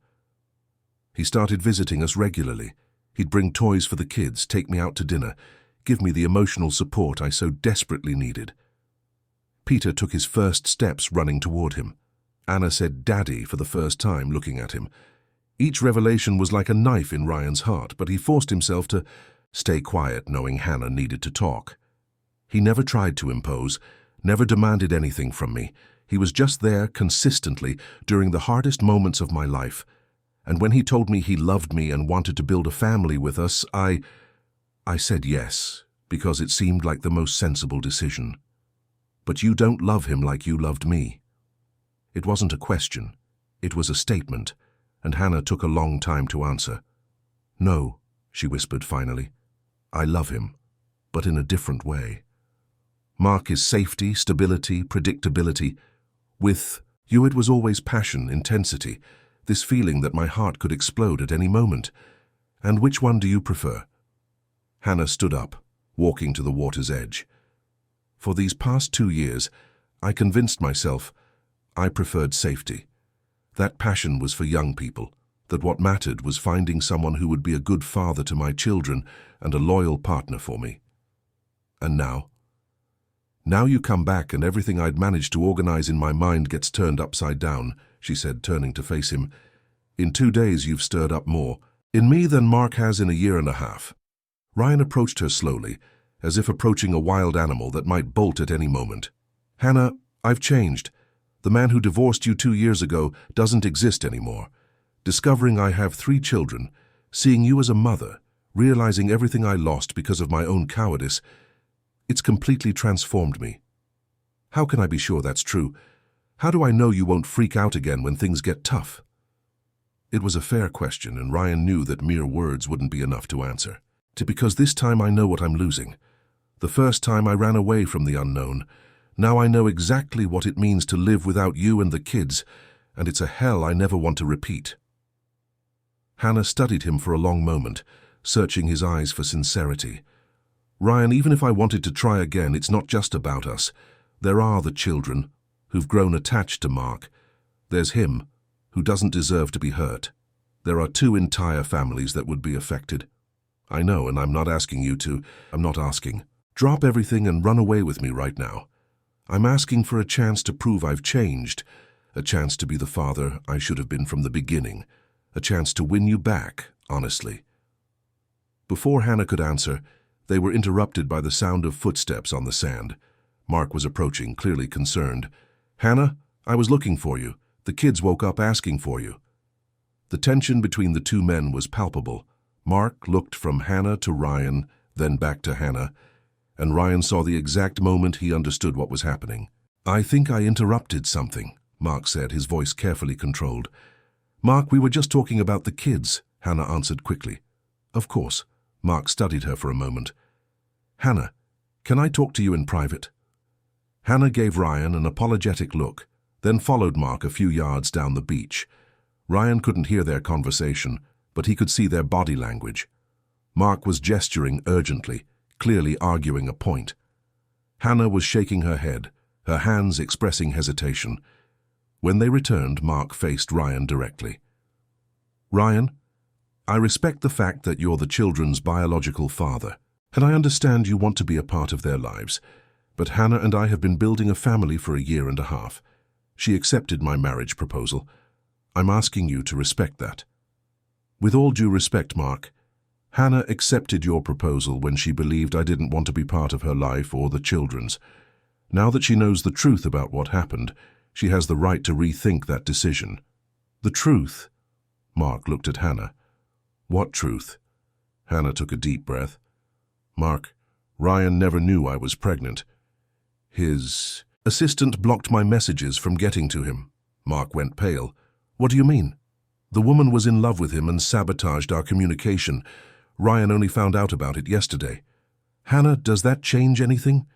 He started visiting us regularly. He'd bring toys for the kids, take me out to dinner, give me the emotional support I so desperately needed. Peter took his first steps running toward him. Anna said "Daddy" for the first time, looking at him. Each revelation was like a knife in Ryan's heart, but he forced himself to stay quiet, knowing Hannah needed to talk. He never tried to impose, never demanded anything from me. He was just there consistently during the hardest moments of my life. And when he told me he loved me and wanted to build a family with us, I said yes, because it seemed like the most sensible decision. But you don't love him like you loved me. It wasn't a question. It was a statement, and Hannah took a long time to answer. No, she whispered finally. I love him, but in a different way. Mark is safety, stability, predictability. With you it was always passion, intensity, this feeling that my heart could explode at any moment. And which one do you prefer? Hannah stood up, walking to the water's edge. For these past 2 years, I convinced myself I preferred safety. That passion was for young people, that what mattered was finding someone who would be a good father to my children and a loyal partner for me. And now? Now you come back and everything I'd managed to organize in my mind gets turned upside down, she said, turning to face him. In 2 days you've stirred up more in me than Mark has in a year and a half. Ryan approached her slowly, as if approaching a wild animal that might bolt at any moment. Hannah, I've changed. The man who divorced you 2 years ago doesn't exist anymore. Discovering I have 3 children, seeing you as a mother, realizing everything I lost because of my own cowardice, it's completely transformed me. How can I be sure that's true? How do I know you won't freak out again when things get tough? It was a fair question, and Ryan knew that mere words wouldn't be enough to answer. Because this time I know what I'm losing. The first time I ran away from the unknown. Now I know exactly what it means to live without you and the kids, and it's a hell I never want to repeat. Hannah studied him for a long moment, searching his eyes for sincerity. Ryan, even if I wanted to try again, it's not just about us. There are the children, who've grown attached to Mark. There's him, who doesn't deserve to be hurt. There are 2 entire families that would be affected. I know, and I'm not asking you to. I'm not asking. Drop everything and run away with me right now. I'm asking for a chance to prove I've changed, a chance to be the father I should have been from the beginning, a chance to win you back, honestly. Before Hannah could answer, they were interrupted by the sound of footsteps on the sand. Mark was approaching, clearly concerned. Hannah, I was looking for you. The kids woke up asking for you. The tension between the 2 men was palpable. Mark looked from Hannah to Ryan, then back to Hannah, and Ryan saw the exact moment he understood what was happening. I think I interrupted something, Mark said, his voice carefully controlled. Mark, we were just talking about the kids, Hannah answered quickly. Of course. Mark studied her for a moment. Hannah, can I talk to you in private? Hannah gave Ryan an apologetic look, then followed Mark a few yards down the beach. Ryan couldn't hear their conversation, but he could see their body language. Mark was gesturing urgently, clearly arguing a point. Hannah was shaking her head, her hands expressing hesitation. When they returned, Mark faced Ryan directly. Ryan, I respect the fact that you're the children's biological father, and I understand you want to be a part of their lives. But Hannah and I have been building a family for a year and a half. She accepted my marriage proposal. I'm asking you to respect that. With all due respect, Mark, Hannah accepted your proposal when she believed I didn't want to be part of her life or the children's. Now that she knows the truth about what happened, she has the right to rethink that decision. The truth? Mark looked at Hannah. What truth? Hannah took a deep breath. Mark, Ryan never knew I was pregnant. His assistant blocked my messages from getting to him. Mark went pale. What do you mean? The woman was in love with him and sabotaged our communication. Ryan only found out about it yesterday. Hannah, does that change anything?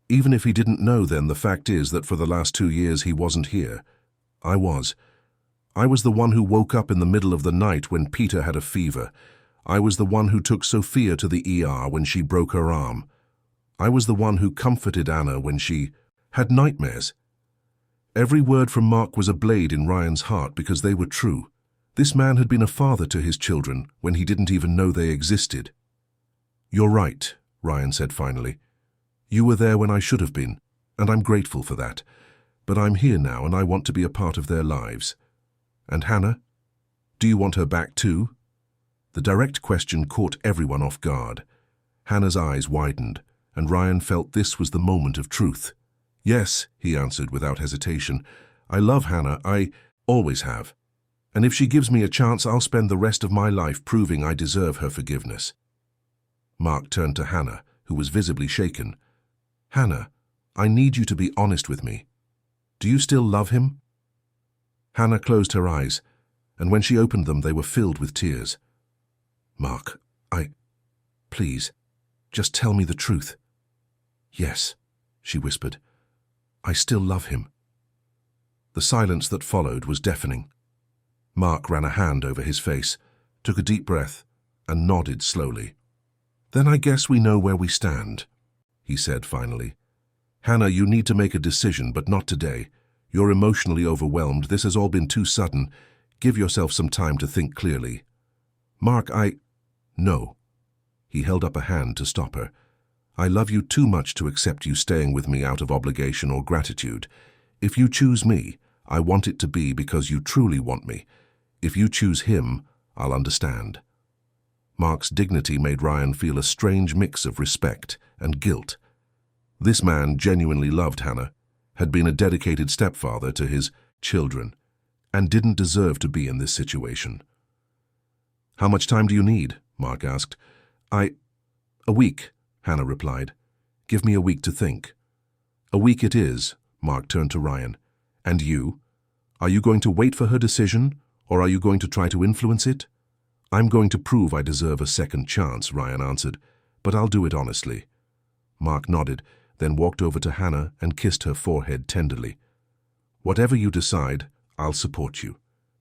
Even if he didn't know then, the fact is that for the last 2 years he wasn't here. I was. I was the one who woke up in the middle of the night when Peter had a fever. I was the one who took Sophia to the ER when she broke her arm. I was the one who comforted Anna when she had nightmares. Every word from Mark was a blade in Ryan's heart because they were true. This man had been a father to his children when he didn't even know they existed. You're right, Ryan said finally. You were there when I should have been, and I'm grateful for that. But I'm here now and I want to be a part of their lives. And Hannah? Do you want her back too? The direct question caught everyone off guard. Hannah's eyes widened, and Ryan felt this was the moment of truth. Yes, he answered without hesitation. I love Hannah, I always have. And if she gives me a chance, I'll spend the rest of my life proving I deserve her forgiveness. Mark turned to Hannah, who was visibly shaken. Hannah, I need you to be honest with me. Do you still love him? Hannah closed her eyes, and when she opened them, they were filled with tears. Mark, please, just tell me the truth. Yes, she whispered. I still love him. The silence that followed was deafening. Mark ran a hand over his face, took a deep breath, and nodded slowly. Then I guess we know where we stand, he said finally. Hannah, you need to make a decision, but not today. You're emotionally overwhelmed. This has all been too sudden. Give yourself some time to think clearly. Mark, No. He held up a hand to stop her. I love you too much to accept you staying with me out of obligation or gratitude. If you choose me, I want it to be because you truly want me. If you choose him, I'll understand. Mark's dignity made Ryan feel a strange mix of respect and guilt. This man genuinely loved Hannah, had been a dedicated stepfather to his children, and didn't deserve to be in this situation. How much time do you need? Mark asked. A week, Hannah replied. Give me a week to think. A week it is, Mark turned to Ryan. And you? Are you going to wait for her decision, or are you going to try to influence it? I'm going to prove I deserve a second chance, Ryan answered, but I'll do it honestly. Mark nodded, then walked over to Hannah and kissed her forehead tenderly. Whatever you decide, I'll support you.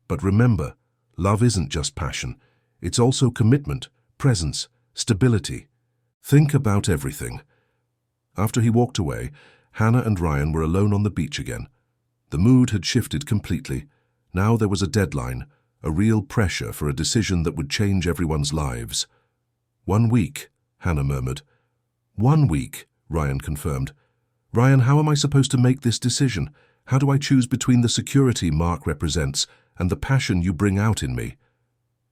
But remember, love isn't just passion. It's also commitment, presence, stability. Think about everything. After he walked away, Hannah and Ryan were alone on the beach again. The mood had shifted completely. Now there was a deadline, a real pressure for a decision that would change everyone's lives. 1 week, Hannah murmured. 1 week, Ryan confirmed. Ryan, how am I supposed to make this decision? How do I choose between the security Mark represents and the passion you bring out in me?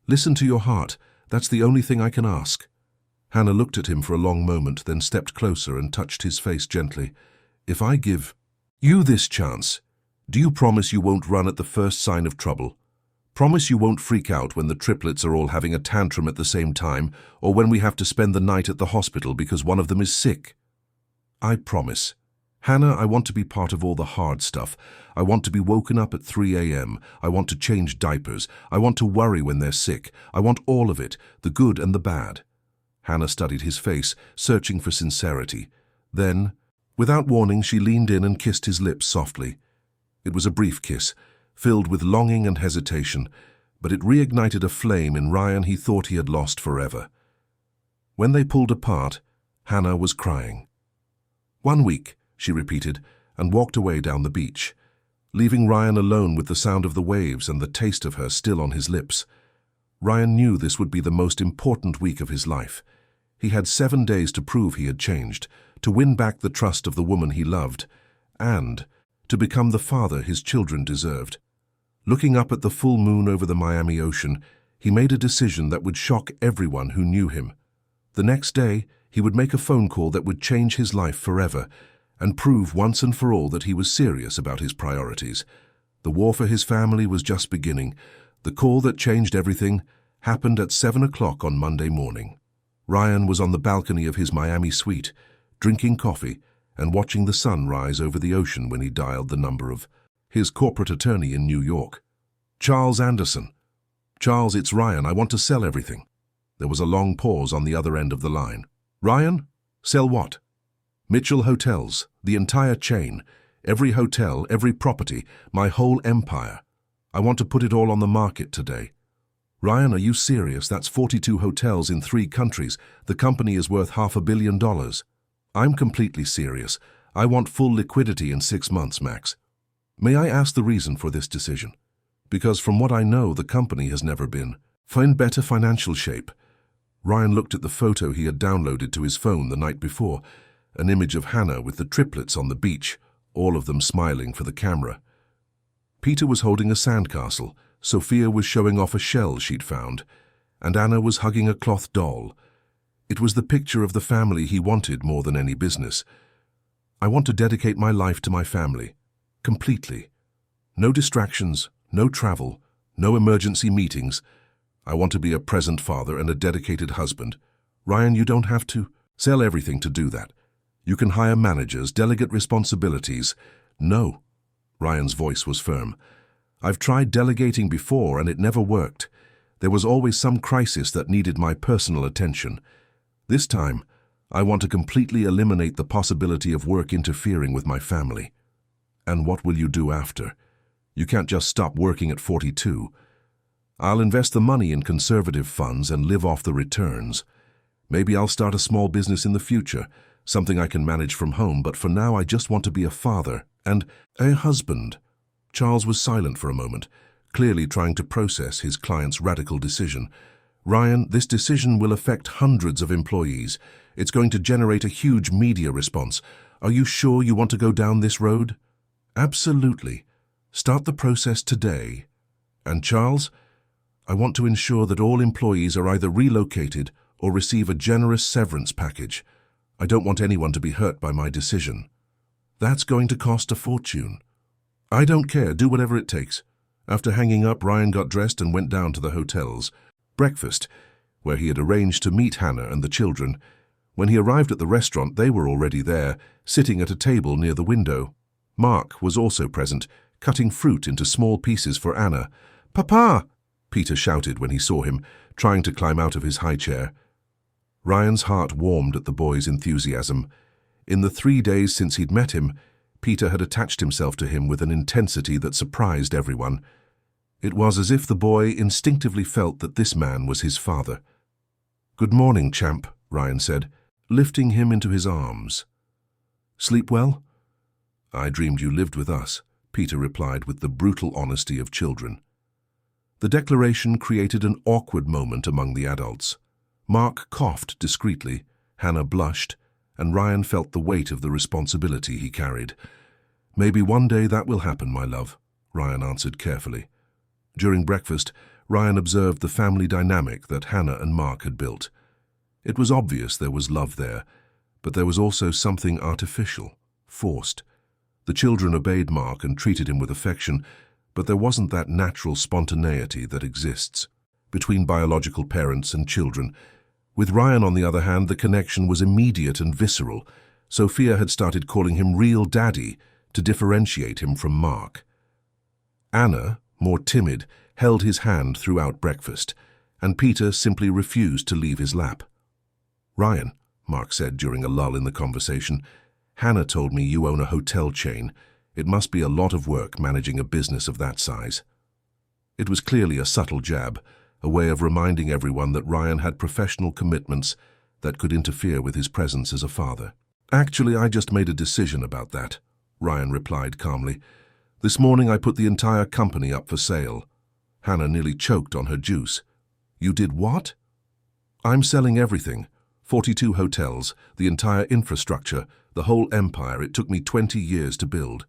Listen to your heart. That's the only thing I can ask. Hannah looked at him for a long moment, then stepped closer and touched his face gently. If I give you this chance, do you promise you won't run at the first sign of trouble? Promise you won't freak out when the triplets are all having a tantrum at the same time, or when we have to spend the night at the hospital because one of them is sick? I promise. Hannah, I want to be part of all the hard stuff. I want to be woken up at 3 a.m. I want to change diapers. I want to worry when they're sick. I want all of it, the good and the bad. Hannah studied his face, searching for sincerity. Then, without warning, she leaned in and kissed his lips softly. It was a brief kiss, filled with longing and hesitation, but it reignited a flame in Ryan he thought he had lost forever. When they pulled apart, Hannah was crying. 1 week, she repeated, and walked away down the beach, leaving Ryan alone with the sound of the waves and the taste of her still on his lips. Ryan knew this would be the most important week of his life. He had 7 days to prove he had changed, to win back the trust of the woman he loved, and to become the father his children deserved. Looking up at the full moon over the Miami Ocean, he made a decision that would shock everyone who knew him. The next day, he would make a phone call that would change his life forever, and prove once and for all that he was serious about his priorities. The war for his family was just beginning. The call that changed everything happened at 7 o'clock on Monday morning. Ryan was on the balcony of his Miami suite, drinking coffee and watching the sun rise over the ocean when he dialed the number of his corporate attorney in New York. Charles Anderson. Charles, it's Ryan. I want to sell everything. There was a long pause on the other end of the line. Ryan? Sell what? Mitchell Hotels, the entire chain, every hotel, every property, my whole empire. I want to put it all on the market today. Ryan, are you serious? That's 42 hotels in 3 countries. The company is worth $500 million. I'm completely serious. I want full liquidity in 6 months, max. May I ask the reason for this decision? Because from what I know, the company has never been in better financial shape. Ryan looked at the photo he had downloaded to his phone the night before, an image of Hannah with the triplets on the beach, all of them smiling for the camera. Peter was holding a sandcastle, Sophia was showing off a shell she'd found, and Anna was hugging a cloth doll. It was the picture of the family he wanted more than any business. I want to dedicate my life to my family, completely. No distractions, no travel, no emergency meetings. I want to be a present father and a dedicated husband. Ryan, you don't have to sell everything to do that. You can hire managers, delegate responsibilities. No. Ryan's voice was firm. I've tried delegating before and it never worked. There was always some crisis that needed my personal attention. This time, I want to completely eliminate the possibility of work interfering with my family. And what will you do after? You can't just stop working at 42. I'll invest the money in conservative funds and live off the returns. Maybe I'll start a small business in the future, something I can manage from home, but for now I just want to be a father and a husband. Charles was silent for a moment, clearly trying to process his client's radical decision. Ryan, this decision will affect hundreds of employees. It's going to generate a huge media response. Are you sure you want to go down this road? Absolutely. Start the process today. And Charles, I want to ensure that all employees are either relocated or receive a generous severance package. I don't want anyone to be hurt by my decision. That's going to cost a fortune. I don't care, do whatever it takes. After hanging up, Ryan got dressed and went down to the hotel's breakfast, where he had arranged to meet Hannah and the children. When he arrived at the restaurant, they were already there, sitting at a table near the window. Mark was also present, cutting fruit into small pieces for Anna. "Papa!" Peter shouted when he saw him, trying to climb out of his high chair. Ryan's heart warmed at the boy's enthusiasm. In the 3 days since he'd met him, Peter had attached himself to him with an intensity that surprised everyone. It was as if the boy instinctively felt that this man was his father. "Good morning, champ," Ryan said, lifting him into his arms. "Sleep well?" "I dreamed you lived with us," Peter replied with the brutal honesty of children. The declaration created an awkward moment among the adults. Mark coughed discreetly, Hannah blushed, and Ryan felt the weight of the responsibility he carried. "Maybe one day that will happen, my love," Ryan answered carefully. During breakfast, Ryan observed the family dynamic that Hannah and Mark had built. It was obvious there was love there, but there was also something artificial, forced. The children obeyed Mark and treated him with affection, but there wasn't that natural spontaneity that exists between biological parents and children. With Ryan, on the other hand, the connection was immediate and visceral, Sophia had started calling him real daddy to differentiate him from Mark. Anna, more timid, held his hand throughout breakfast, and Peter simply refused to leave his lap. "Ryan," Mark said during a lull in the conversation, "Hannah told me you own a hotel chain. It must be a lot of work managing a business of that size." It was clearly a subtle jab, a way of reminding everyone that Ryan had professional commitments that could interfere with his presence as a father. "Actually, I just made a decision about that," Ryan replied calmly. "This morning I put the entire company up for sale." Hannah nearly choked on her juice. "You did what?" "I'm selling everything. 42 hotels, the entire infrastructure, the whole empire it took me 20 years to build."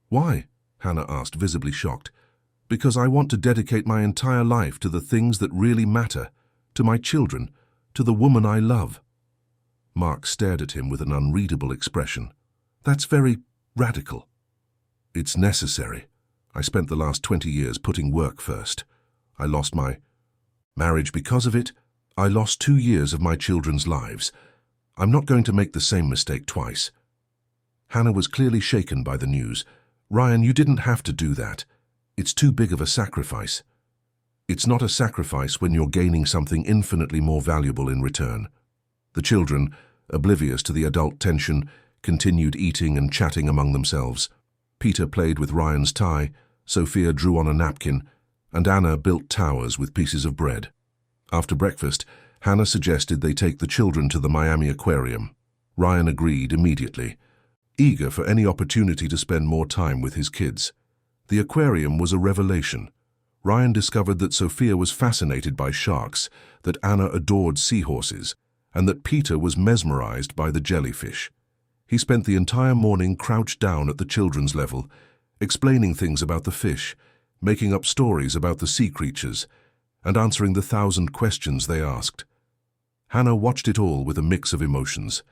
"Why?" Hannah asked, visibly shocked. "Because I want to dedicate my entire life to the things that really matter, to my children, to the woman I love." Mark stared at him with an unreadable expression. "That's very radical." "It's necessary. I spent the last 20 years putting work first. I lost my marriage because of it. I lost 2 years of my children's lives. I'm not going to make the same mistake twice." Hannah was clearly shaken by the news. "Ryan, you didn't have to do that. It's too big of a sacrifice." "It's not a sacrifice when you're gaining something infinitely more valuable in return." The children, oblivious to the adult tension, continued eating and chatting among themselves. Peter played with Ryan's tie, Sophia drew on a napkin, and Anna built towers with pieces of bread. After breakfast, Hannah suggested they take the children to the Miami Aquarium. Ryan agreed immediately, eager for any opportunity to spend more time with his kids. The aquarium was a revelation. Ryan discovered that Sophia was fascinated by sharks, that Anna adored seahorses, and that Peter was mesmerized by the jellyfish. He spent the entire morning crouched down at the children's level, explaining things about the fish, making up stories about the sea creatures, and answering the 1,000 questions they asked. Hannah watched it all with a mix of emotions.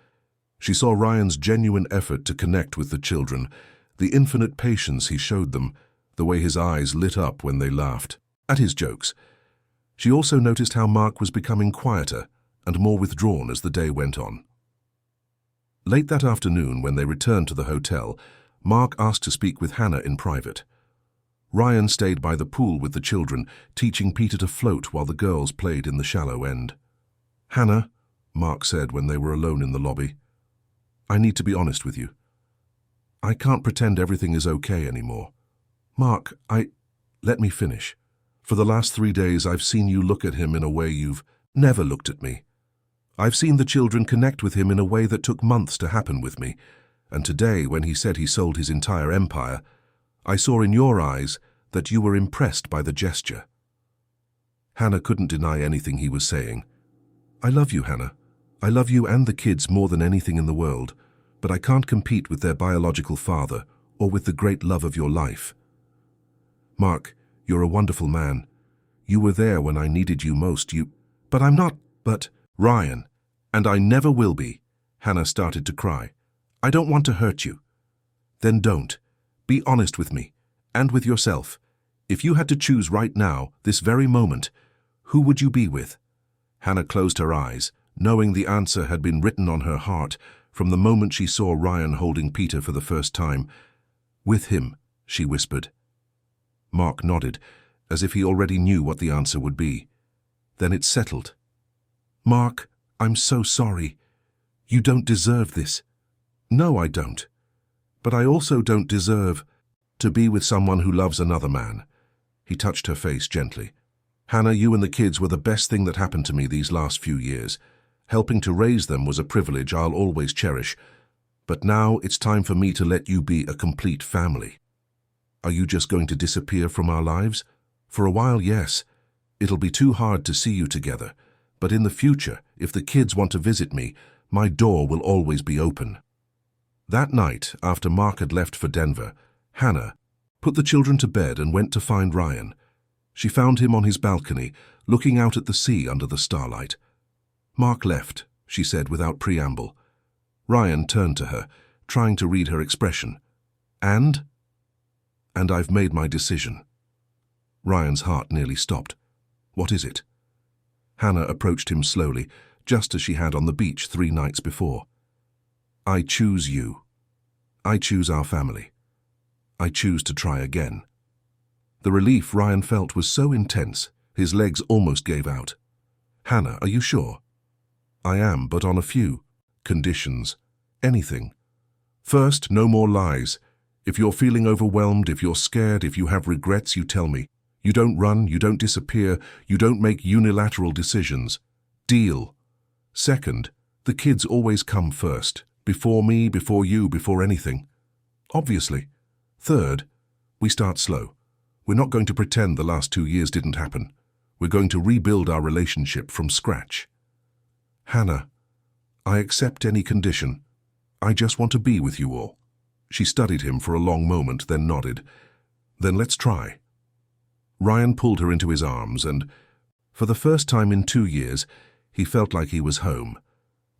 She saw Ryan's genuine effort to connect with the children, the infinite patience he showed them, the way his eyes lit up when they laughed at his jokes. She also noticed how Mark was becoming quieter and more withdrawn as the day went on. Late that afternoon, when they returned to the hotel, Mark asked to speak with Hannah in private. Ryan stayed by the pool with the children, teaching Peter to float while the girls played in the shallow end. "Hannah," Mark said when they were alone in the lobby, "I need to be honest with you. I can't pretend everything is okay anymore. Mark, let me finish. For the last 3 days I've seen you look at him in a way you've never looked at me. I've seen the children connect with him in a way that took months to happen with me, and today, when he said he sold his entire empire, I saw in your eyes that you were impressed by the gesture." Hannah couldn't deny anything he was saying. "I love you, Hannah. I love you and the kids more than anything in the world, but I can't compete with their biological father or with the great love of your life. Mark, you're a wonderful man. You were there when I needed you most. But I'm not, but Ryan, and I never will be." Hannah started to cry. "I don't want to hurt you." "Then don't. Be honest with me, and with yourself. If you had to choose right now, this very moment, who would you be with?" Hannah closed her eyes, knowing the answer had been written on her heart from the moment she saw Ryan holding Peter for the first time. "With him," she whispered. Mark nodded, as if he already knew what the answer would be. Then it settled. "Mark, I'm so sorry. You don't deserve this." "No, I don't. But I also don't deserve to be with someone who loves another man." He touched her face gently. "Hannah, you and the kids were the best thing that happened to me these last few years. Helping to raise them was a privilege I'll always cherish. But now it's time for me to let you be a complete family. Are you just going to disappear from our lives? For a while, yes. It'll be too hard to see you together. But in the future, if the kids want to visit me, my door will always be open." That night, after Mark had left for Denver, Hannah put the children to bed and went to find Ryan. She found him on his balcony, looking out at the sea under the starlight. "Mark left," she said without preamble. Ryan turned to her, trying to read her expression. And I've made my decision." Ryan's heart nearly stopped. "What is it?" Hannah approached him slowly, just as she had on the beach 3 nights before. I choose you. I choose our family. I choose to try again. The relief Ryan felt was so intense, his legs almost gave out. Hannah, are you sure? I am, but on a few conditions. Anything. First, no more lies. If you're feeling overwhelmed, if you're scared, if you have regrets, you tell me. You don't run, you don't disappear, you don't make unilateral decisions. Deal. Second, the kids always come first. Before me, before you, before anything. Obviously. Third, we start slow. We're not going to pretend the last 2 years didn't happen. We're going to rebuild our relationship from scratch. Hannah, I accept any condition. I just want to be with you all. She studied him for a long moment, then nodded. Then let's try. Ryan pulled her into his arms and, for the first time in 2 years, he felt like he was home.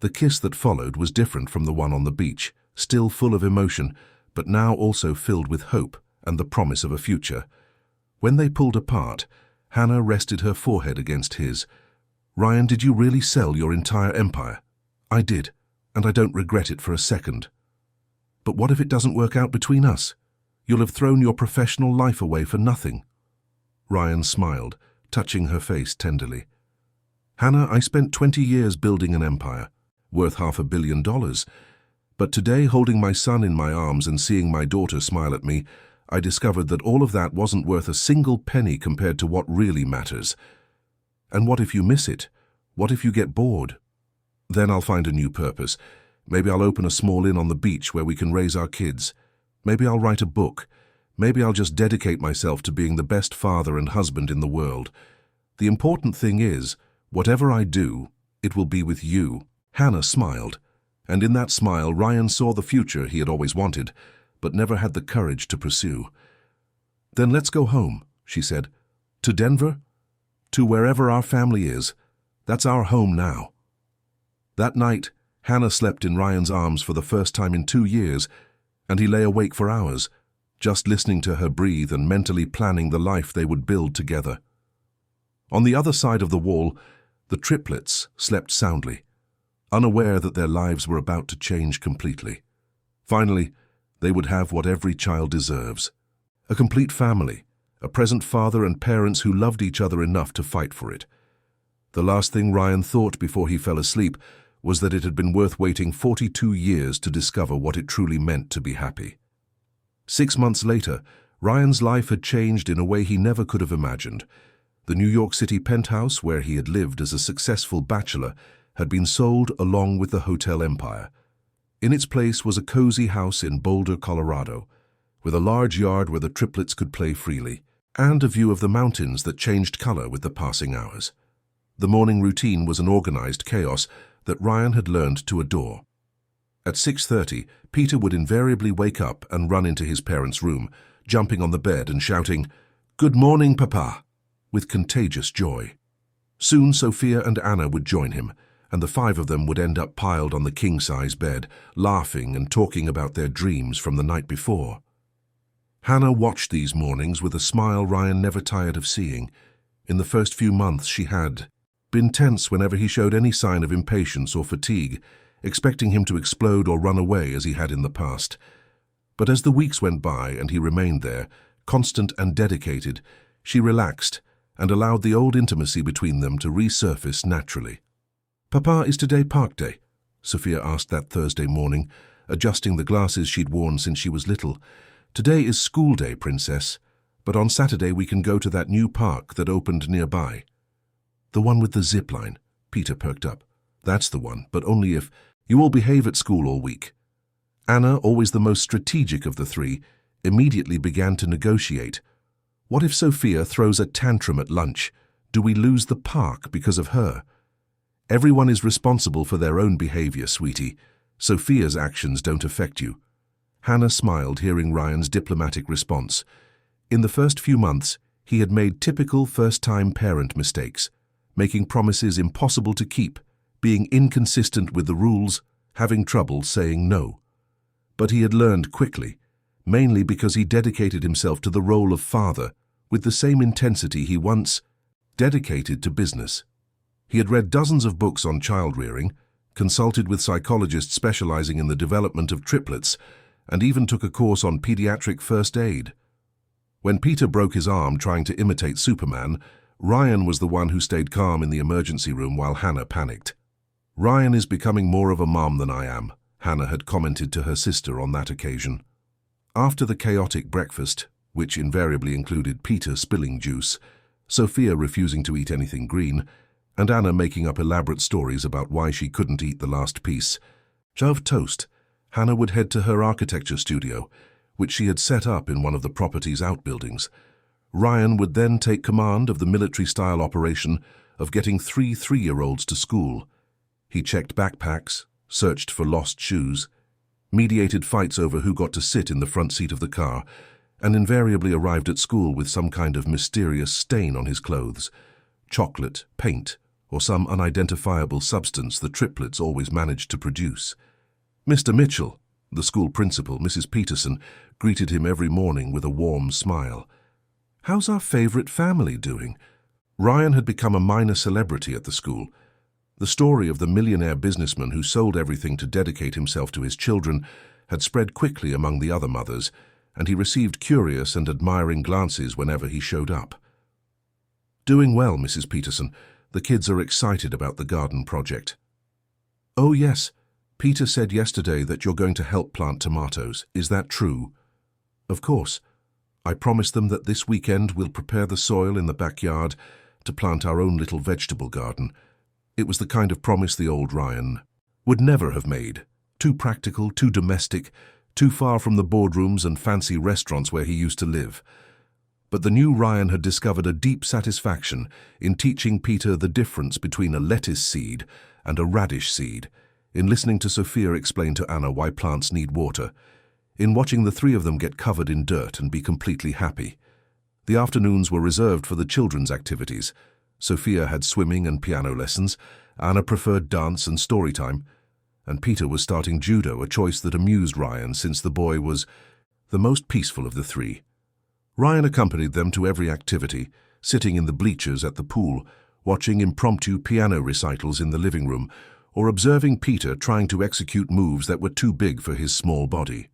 The kiss that followed was different from the one on the beach, still full of emotion, but now also filled with hope and the promise of a future. When they pulled apart, Hannah rested her forehead against his. Ryan, did you really sell your entire empire? I did, and I don't regret it for a second. But what if it doesn't work out between us? You'll have thrown your professional life away for nothing. Ryan smiled, touching her face tenderly. Hannah, I spent 20 years building an empire, worth $500 million. But today, holding my son in my arms and seeing my daughter smile at me, I discovered that all of that wasn't worth a single penny compared to what really matters. And what if you miss it? What if you get bored? Then I'll find a new purpose. Maybe I'll open a small inn on the beach where we can raise our kids. Maybe I'll write a book. Maybe I'll just dedicate myself to being the best father and husband in the world. The important thing is, whatever I do, it will be with you. Hannah smiled, and in that smile Ryan saw the future he had always wanted, but never had the courage to pursue. Then let's go home, she said. To Denver? To wherever our family is. That's our home now. That night, Hannah slept in Ryan's arms for the first time in 2 years, and he lay awake for hours, just listening to her breathe and mentally planning the life they would build together. On the other side of the wall, the triplets slept soundly, unaware that their lives were about to change completely. Finally, they would have what every child deserves. A complete family, a present father and parents who loved each other enough to fight for it. The last thing Ryan thought before he fell asleep was that it had been worth waiting 42 years to discover what it truly meant to be happy. 6 months later, Ryan's life had changed in a way he never could have imagined. The New York City penthouse where he had lived as a successful bachelor had been sold along with the hotel empire. In its place was a cozy house in Boulder, Colorado, with a large yard where the triplets could play freely, and a view of the mountains that changed color with the passing hours. The morning routine was an organized chaos that Ryan had learned to adore. At 6:30, Peter would invariably wake up and run into his parents' room, jumping on the bed and shouting, "Good morning, Papa," with contagious joy. Soon Sophia and Anna would join him, and the 5 of them would end up piled on the king-size bed, laughing and talking about their dreams from the night before. Hannah watched these mornings with a smile Ryan never tired of seeing. In the first few months she had been tense whenever he showed any sign of impatience or fatigue, expecting him to explode or run away as he had in the past. But as the weeks went by and he remained there, constant and dedicated, she relaxed and allowed the old intimacy between them to resurface naturally. "Papa, is today park day?" Sophia asked that Thursday morning, adjusting the glasses she'd worn since she was little. "Today is school day, Princess, but on Saturday we can go to that new park that opened nearby." "The one with the zip line," Peter perked up. "That's the one, but only if you all behave at school all week." Anna, always the most strategic of the 3, immediately began to negotiate. "What if Sophia throws a tantrum at lunch? Do we lose the park because of her?" "Everyone is responsible for their own behavior, sweetie. Sophia's actions don't affect you." Hannah smiled, hearing Ryan's diplomatic response. In the first few months, he had made typical first-time parent mistakes, making promises impossible to keep, being inconsistent with the rules, having trouble saying no. But he had learned quickly, mainly because he dedicated himself to the role of father with the same intensity he once dedicated to business. He had read dozens of books on child rearing, consulted with psychologists specializing in the development of triplets, and even took a course on pediatric first aid. When Peter broke his arm trying to imitate Superman, Ryan was the one who stayed calm in the emergency room while Hannah panicked. "Ryan is becoming more of a mom than I am," Hannah had commented to her sister on that occasion. After the chaotic breakfast, which invariably included Peter spilling juice, Sophia refusing to eat anything green, and Anna making up elaborate stories about why she couldn't eat the last piece of toast, Hannah would head to her architecture studio, which she had set up in one of the property's outbuildings. Ryan would then take command of the military-style operation of getting 3 3-year-olds to school. He checked backpacks, searched for lost shoes, mediated fights over who got to sit in the front seat of the car, and invariably arrived at school with some kind of mysterious stain on his clothes, chocolate, paint, or some unidentifiable substance the triplets always managed to produce. Mr. Mitchell, the school principal, Mrs. Peterson, greeted him every morning with a warm smile. "How's our favorite family doing?" Ryan had become a minor celebrity at the school. The story of the millionaire businessman who sold everything to dedicate himself to his children had spread quickly among the other mothers, and he received curious and admiring glances whenever he showed up. "Doing well, Mrs. Peterson. The kids are excited about the garden project." "Oh, yes. Peter said yesterday that you're going to help plant tomatoes. Is that true?" "Of course. I promised them that this weekend we'll prepare the soil in the backyard to plant our own little vegetable garden." It was the kind of promise the old Ryan would never have made. Too practical, too domestic, too far from the boardrooms and fancy restaurants where he used to live. But the new Ryan had discovered a deep satisfaction in teaching Peter the difference between a lettuce seed and a radish seed, in listening to Sophia explain to Anna why plants need water, in watching the 3 of them get covered in dirt and be completely happy. The afternoons were reserved for the children's activities. Sophia had swimming and piano lessons, Anna preferred dance and story time, and Peter was starting judo, a choice that amused Ryan since the boy was the most peaceful of the 3. Ryan accompanied them to every activity, sitting in the bleachers at the pool, watching impromptu piano recitals in the living room, or observing Peter trying to execute moves that were too big for his small body.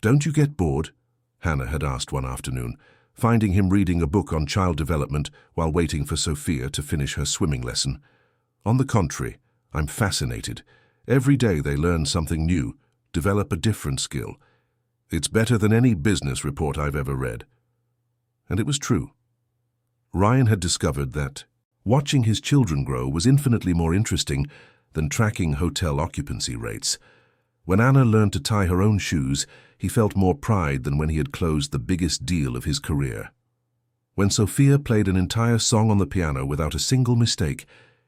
"Don't you get bored?" Hannah had asked one afternoon, finding him reading a book on child development while waiting for Sophia to finish her swimming lesson. "On the contrary, I'm fascinated. Every day they learn something new, develop a different skill. It's better than any business report I've ever read." And it was true. Ryan had discovered that watching his children grow was infinitely more interesting than tracking hotel occupancy rates. When Anna learned to tie her own shoes, he felt more pride than when he had closed the biggest deal of his career. When Sophia played an entire song on the piano without a single mistake,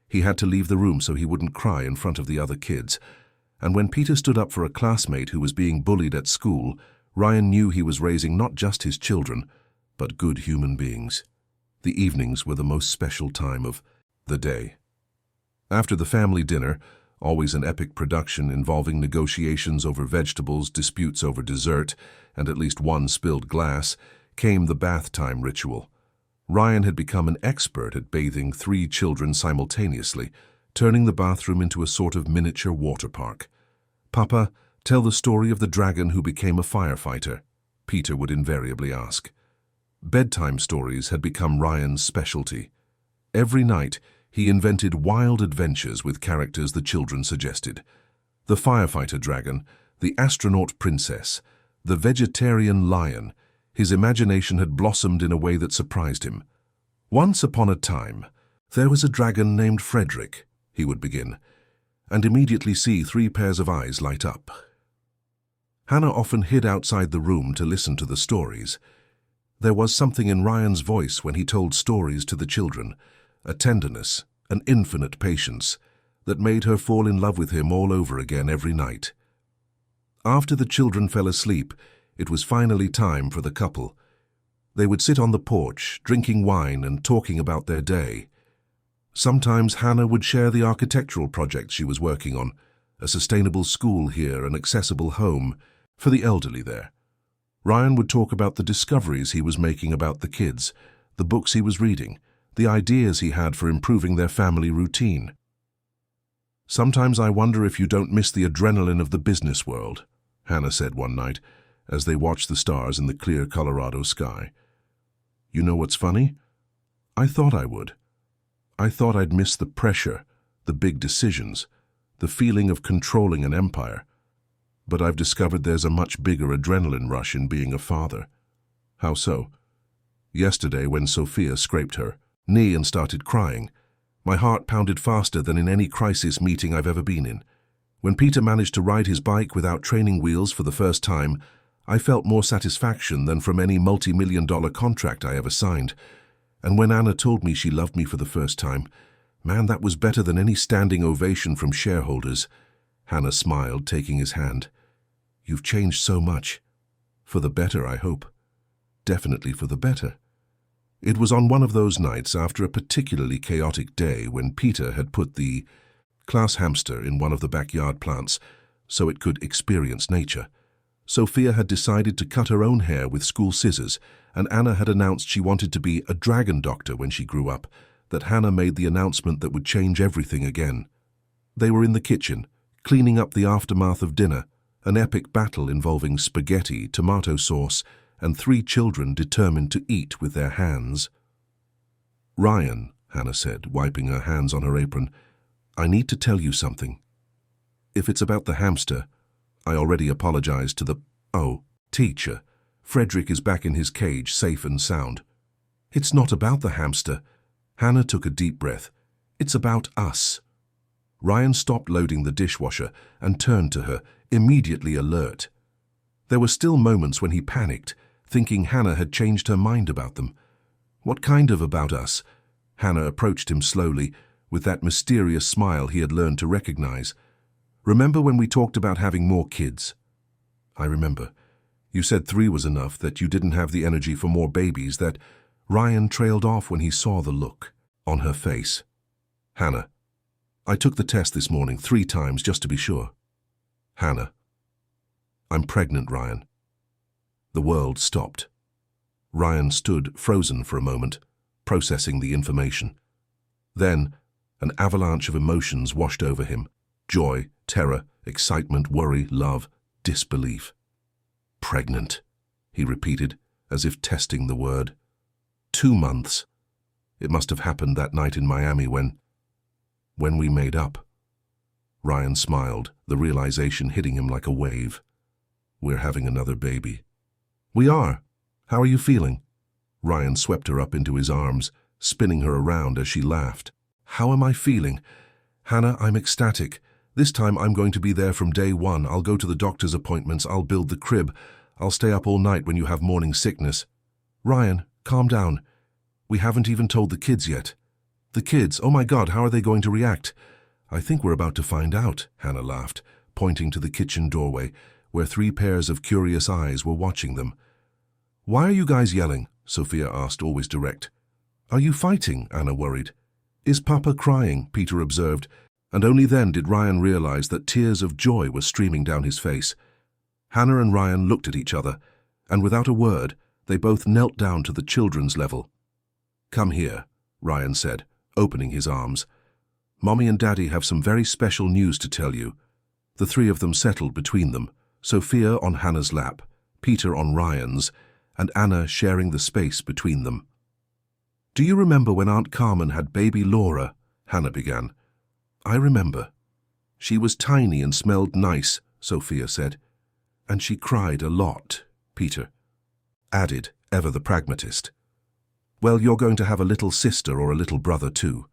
he had to leave the room so he wouldn't cry in front of the other kids. And when Peter stood up for a classmate who was being bullied at school, Ryan knew he was raising not just his children, but good human beings. The evenings were the most special time of the day. After the family dinner, always an epic production involving negotiations over vegetables, disputes over dessert, and at least one spilled glass, came the bath time ritual. Ryan had become an expert at bathing 3 children simultaneously, turning the bathroom into a sort of miniature water park. "Papa, tell the story of the dragon who became a firefighter," Peter would invariably ask. Bedtime stories had become Ryan's specialty. Every night, he invented wild adventures with characters the children suggested. The firefighter dragon, the astronaut princess, the vegetarian lion. His imagination had blossomed in a way that surprised him. "Once upon a time, there was a dragon named Frederick," he would begin, and immediately see 3 pairs of eyes light up. Hannah often hid outside the room to listen to the stories. There was something in Ryan's voice when he told stories to the children, a tenderness, an infinite patience, that made her fall in love with him all over again every night. After the children fell asleep, it was finally time for the couple. They would sit on the porch, drinking wine and talking about their day. Sometimes Hannah would share the architectural project she was working on, a sustainable school here, an accessible home for the elderly there. Ryan would talk about the discoveries he was making about the kids, the books he was reading, the ideas he had for improving their family routine. Sometimes I wonder if you don't miss the adrenaline of the business world, Hannah said one night as they watched the stars in the clear Colorado sky. You know what's funny? I thought I would. I thought I'd miss the pressure, the big decisions, the feeling of controlling an empire. But I've discovered there's a much bigger adrenaline rush in being a father. How so? Yesterday, when Sophia scraped her knee and started crying, my heart pounded faster than in any crisis meeting I've ever been in. When Peter managed to ride his bike without training wheels for the first time, I felt more satisfaction than from any multi-million-dollar contract I ever signed. And when Anna told me she loved me for the first time, man, that was better than any standing ovation from shareholders. Hannah smiled, taking his hand. You've changed so much. For the better, I hope. Definitely for the better. It was on one of those nights after a particularly chaotic day when Peter had put the class hamster in one of the backyard plants so it could experience nature. Sophia had decided to cut her own hair with school scissors, and Anna had announced she wanted to be a dragon doctor when she grew up, that Hannah made the announcement that would change everything again. They were in the kitchen, cleaning up the aftermath of dinner, an epic battle involving spaghetti, tomato sauce, and 3 children determined to eat with their hands. Ryan, Hannah said, wiping her hands on her apron, I need to tell you something. If it's about the hamster, I already apologized to the, teacher. Frederick is back in his cage, safe and sound. It's not about the hamster. Hannah took a deep breath. It's about us. Ryan stopped loading the dishwasher and turned to her, immediately alert. There were still moments when he panicked, thinking Hannah had changed her mind about them. What kind of about us? Hannah approached him slowly, with that mysterious smile he had learned to recognize. Remember when we talked about having more kids? I remember. You said 3 was enough, that you didn't have the energy for more babies, that Ryan trailed off when he saw the look on her face. Hannah, I took the test this morning 3 times just to be sure. Hannah, I'm pregnant, Ryan. The world stopped. Ryan stood frozen for a moment, processing the information. Then, an avalanche of emotions washed over him. Joy, terror, excitement, worry, love, disbelief. Pregnant, he repeated, as if testing the word. 2 months. It must have happened that night in Miami when we made up. Ryan smiled, the realization hitting him like a wave. We're having another baby. We are. How are you feeling? Ryan swept her up into his arms, spinning her around as she laughed. How am I feeling? Hannah, I'm ecstatic. This time I'm going to be there from day 1. I'll go to the doctor's appointments. I'll build the crib. I'll stay up all night when you have morning sickness. Ryan, calm down. We haven't even told the kids yet. The kids, oh my God, how are they going to react? I think we're about to find out, Hannah laughed, pointing to the kitchen doorway, where 3 pairs of curious eyes were watching them. Why are you guys yelling? Sophia asked, always direct. Are you fighting? Anna worried. Is Papa crying? Peter observed, and only then did Ryan realize that tears of joy were streaming down his face. Hannah and Ryan looked at each other, and without a word, they both knelt down to the children's level. Come here, Ryan said, opening his arms. Mommy and Daddy have some very special news to tell you. The 3 of them settled between them, Sophia on Hannah's lap, Peter on Ryan's, and Anna sharing the space between them. Do you remember when Aunt Carmen had baby Laura? Hannah began. I remember. She was tiny and smelled nice, Sophia said. And she cried a lot, Peter added, ever the pragmatist. Well, you're going to have a little sister or a little brother too.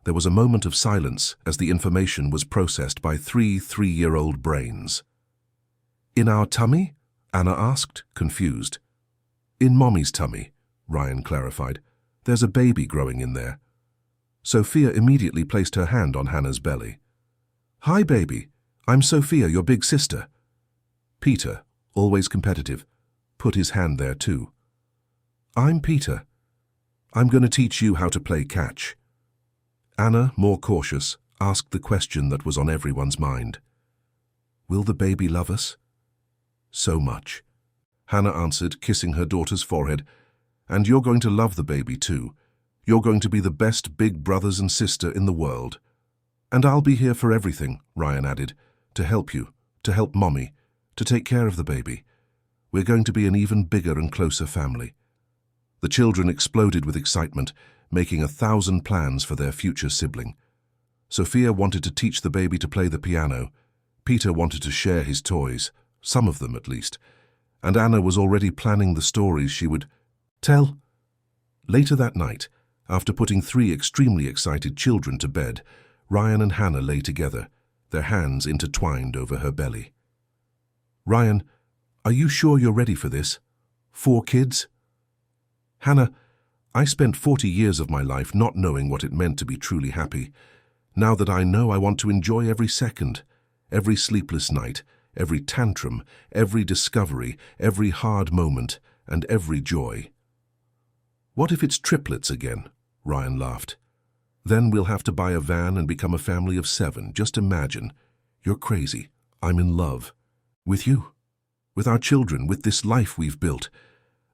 There was a moment of silence as the information was processed by 3 3-year-old brains. In our tummy? Anna asked, confused. In Mommy's tummy, Ryan clarified. There's a baby growing in there. Sophia immediately placed her hand on Hannah's belly. Hi, baby. I'm Sophia, your big sister. Peter, always competitive, put his hand there too. I'm Peter. I'm going to teach you how to play catch. Anna, more cautious, asked the question that was on everyone's mind. Will the baby love us? So much. Hannah answered, kissing her daughter's forehead. And you're going to love the baby too. You're going to be the best big brothers and sister in the world. "And I'll be here for everything," Ryan added, "to help you, to help Mommy, to take care of the baby. We're going to be an even bigger and closer family." The children exploded with excitement, making 1,000 plans for their future sibling. Sophia wanted to teach the baby to play the piano. Peter wanted to share his toys, some of them at least, and Anna was already planning the stories she would tell. Later that night, after putting 3 extremely excited children to bed, Ryan and Hannah lay together, their hands intertwined over her belly. "Ryan, are you sure you're ready for this? 4 kids?" "Hannah, I spent 40 years of my life not knowing what it meant to be truly happy. Now that I know, I want to enjoy every second, every sleepless night, every tantrum, every discovery, every hard moment, and every joy." "What if it's triplets again?" Ryan laughed. "Then we'll have to buy a van and become a family of 7. Just imagine. You're crazy. I'm in love. With you. With our children, with this life we've built.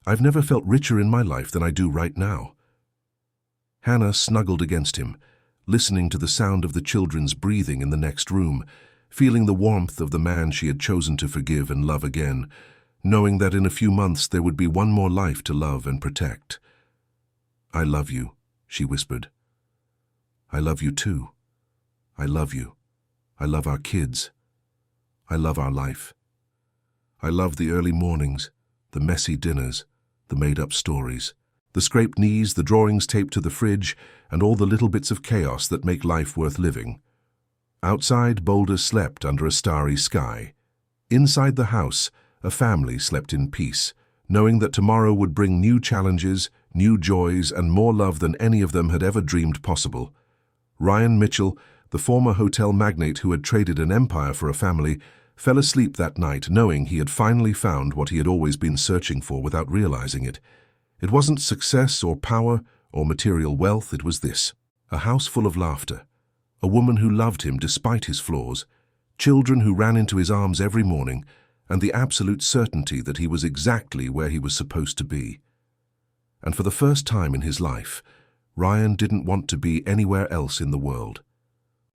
I've never felt richer in my life than I do right now." Hannah snuggled against him, listening to the sound of the children's breathing in the next room, feeling the warmth of the man she had chosen to forgive and love again, knowing that in a few months there would be one more life to love and protect. "I love you," she whispered. "I love you too. I love you. I love our kids. I love our life. I love the early mornings, the messy dinners, the made-up stories, the scraped knees, the drawings taped to the fridge, and all the little bits of chaos that make life worth living." Outside, boulders slept under a starry sky. Inside the house, a family slept in peace, knowing that tomorrow would bring new challenges, new joys, and more love than any of them had ever dreamed possible. Ryan Mitchell, the former hotel magnate who had traded an empire for a family, fell asleep that night knowing he had finally found what he had always been searching for without realizing it. It wasn't success or power or material wealth, it was this: a house full of laughter, a woman who loved him despite his flaws, children who ran into his arms every morning, and the absolute certainty that he was exactly where he was supposed to be. And for the first time in his life, Ryan didn't want to be anywhere else in the world.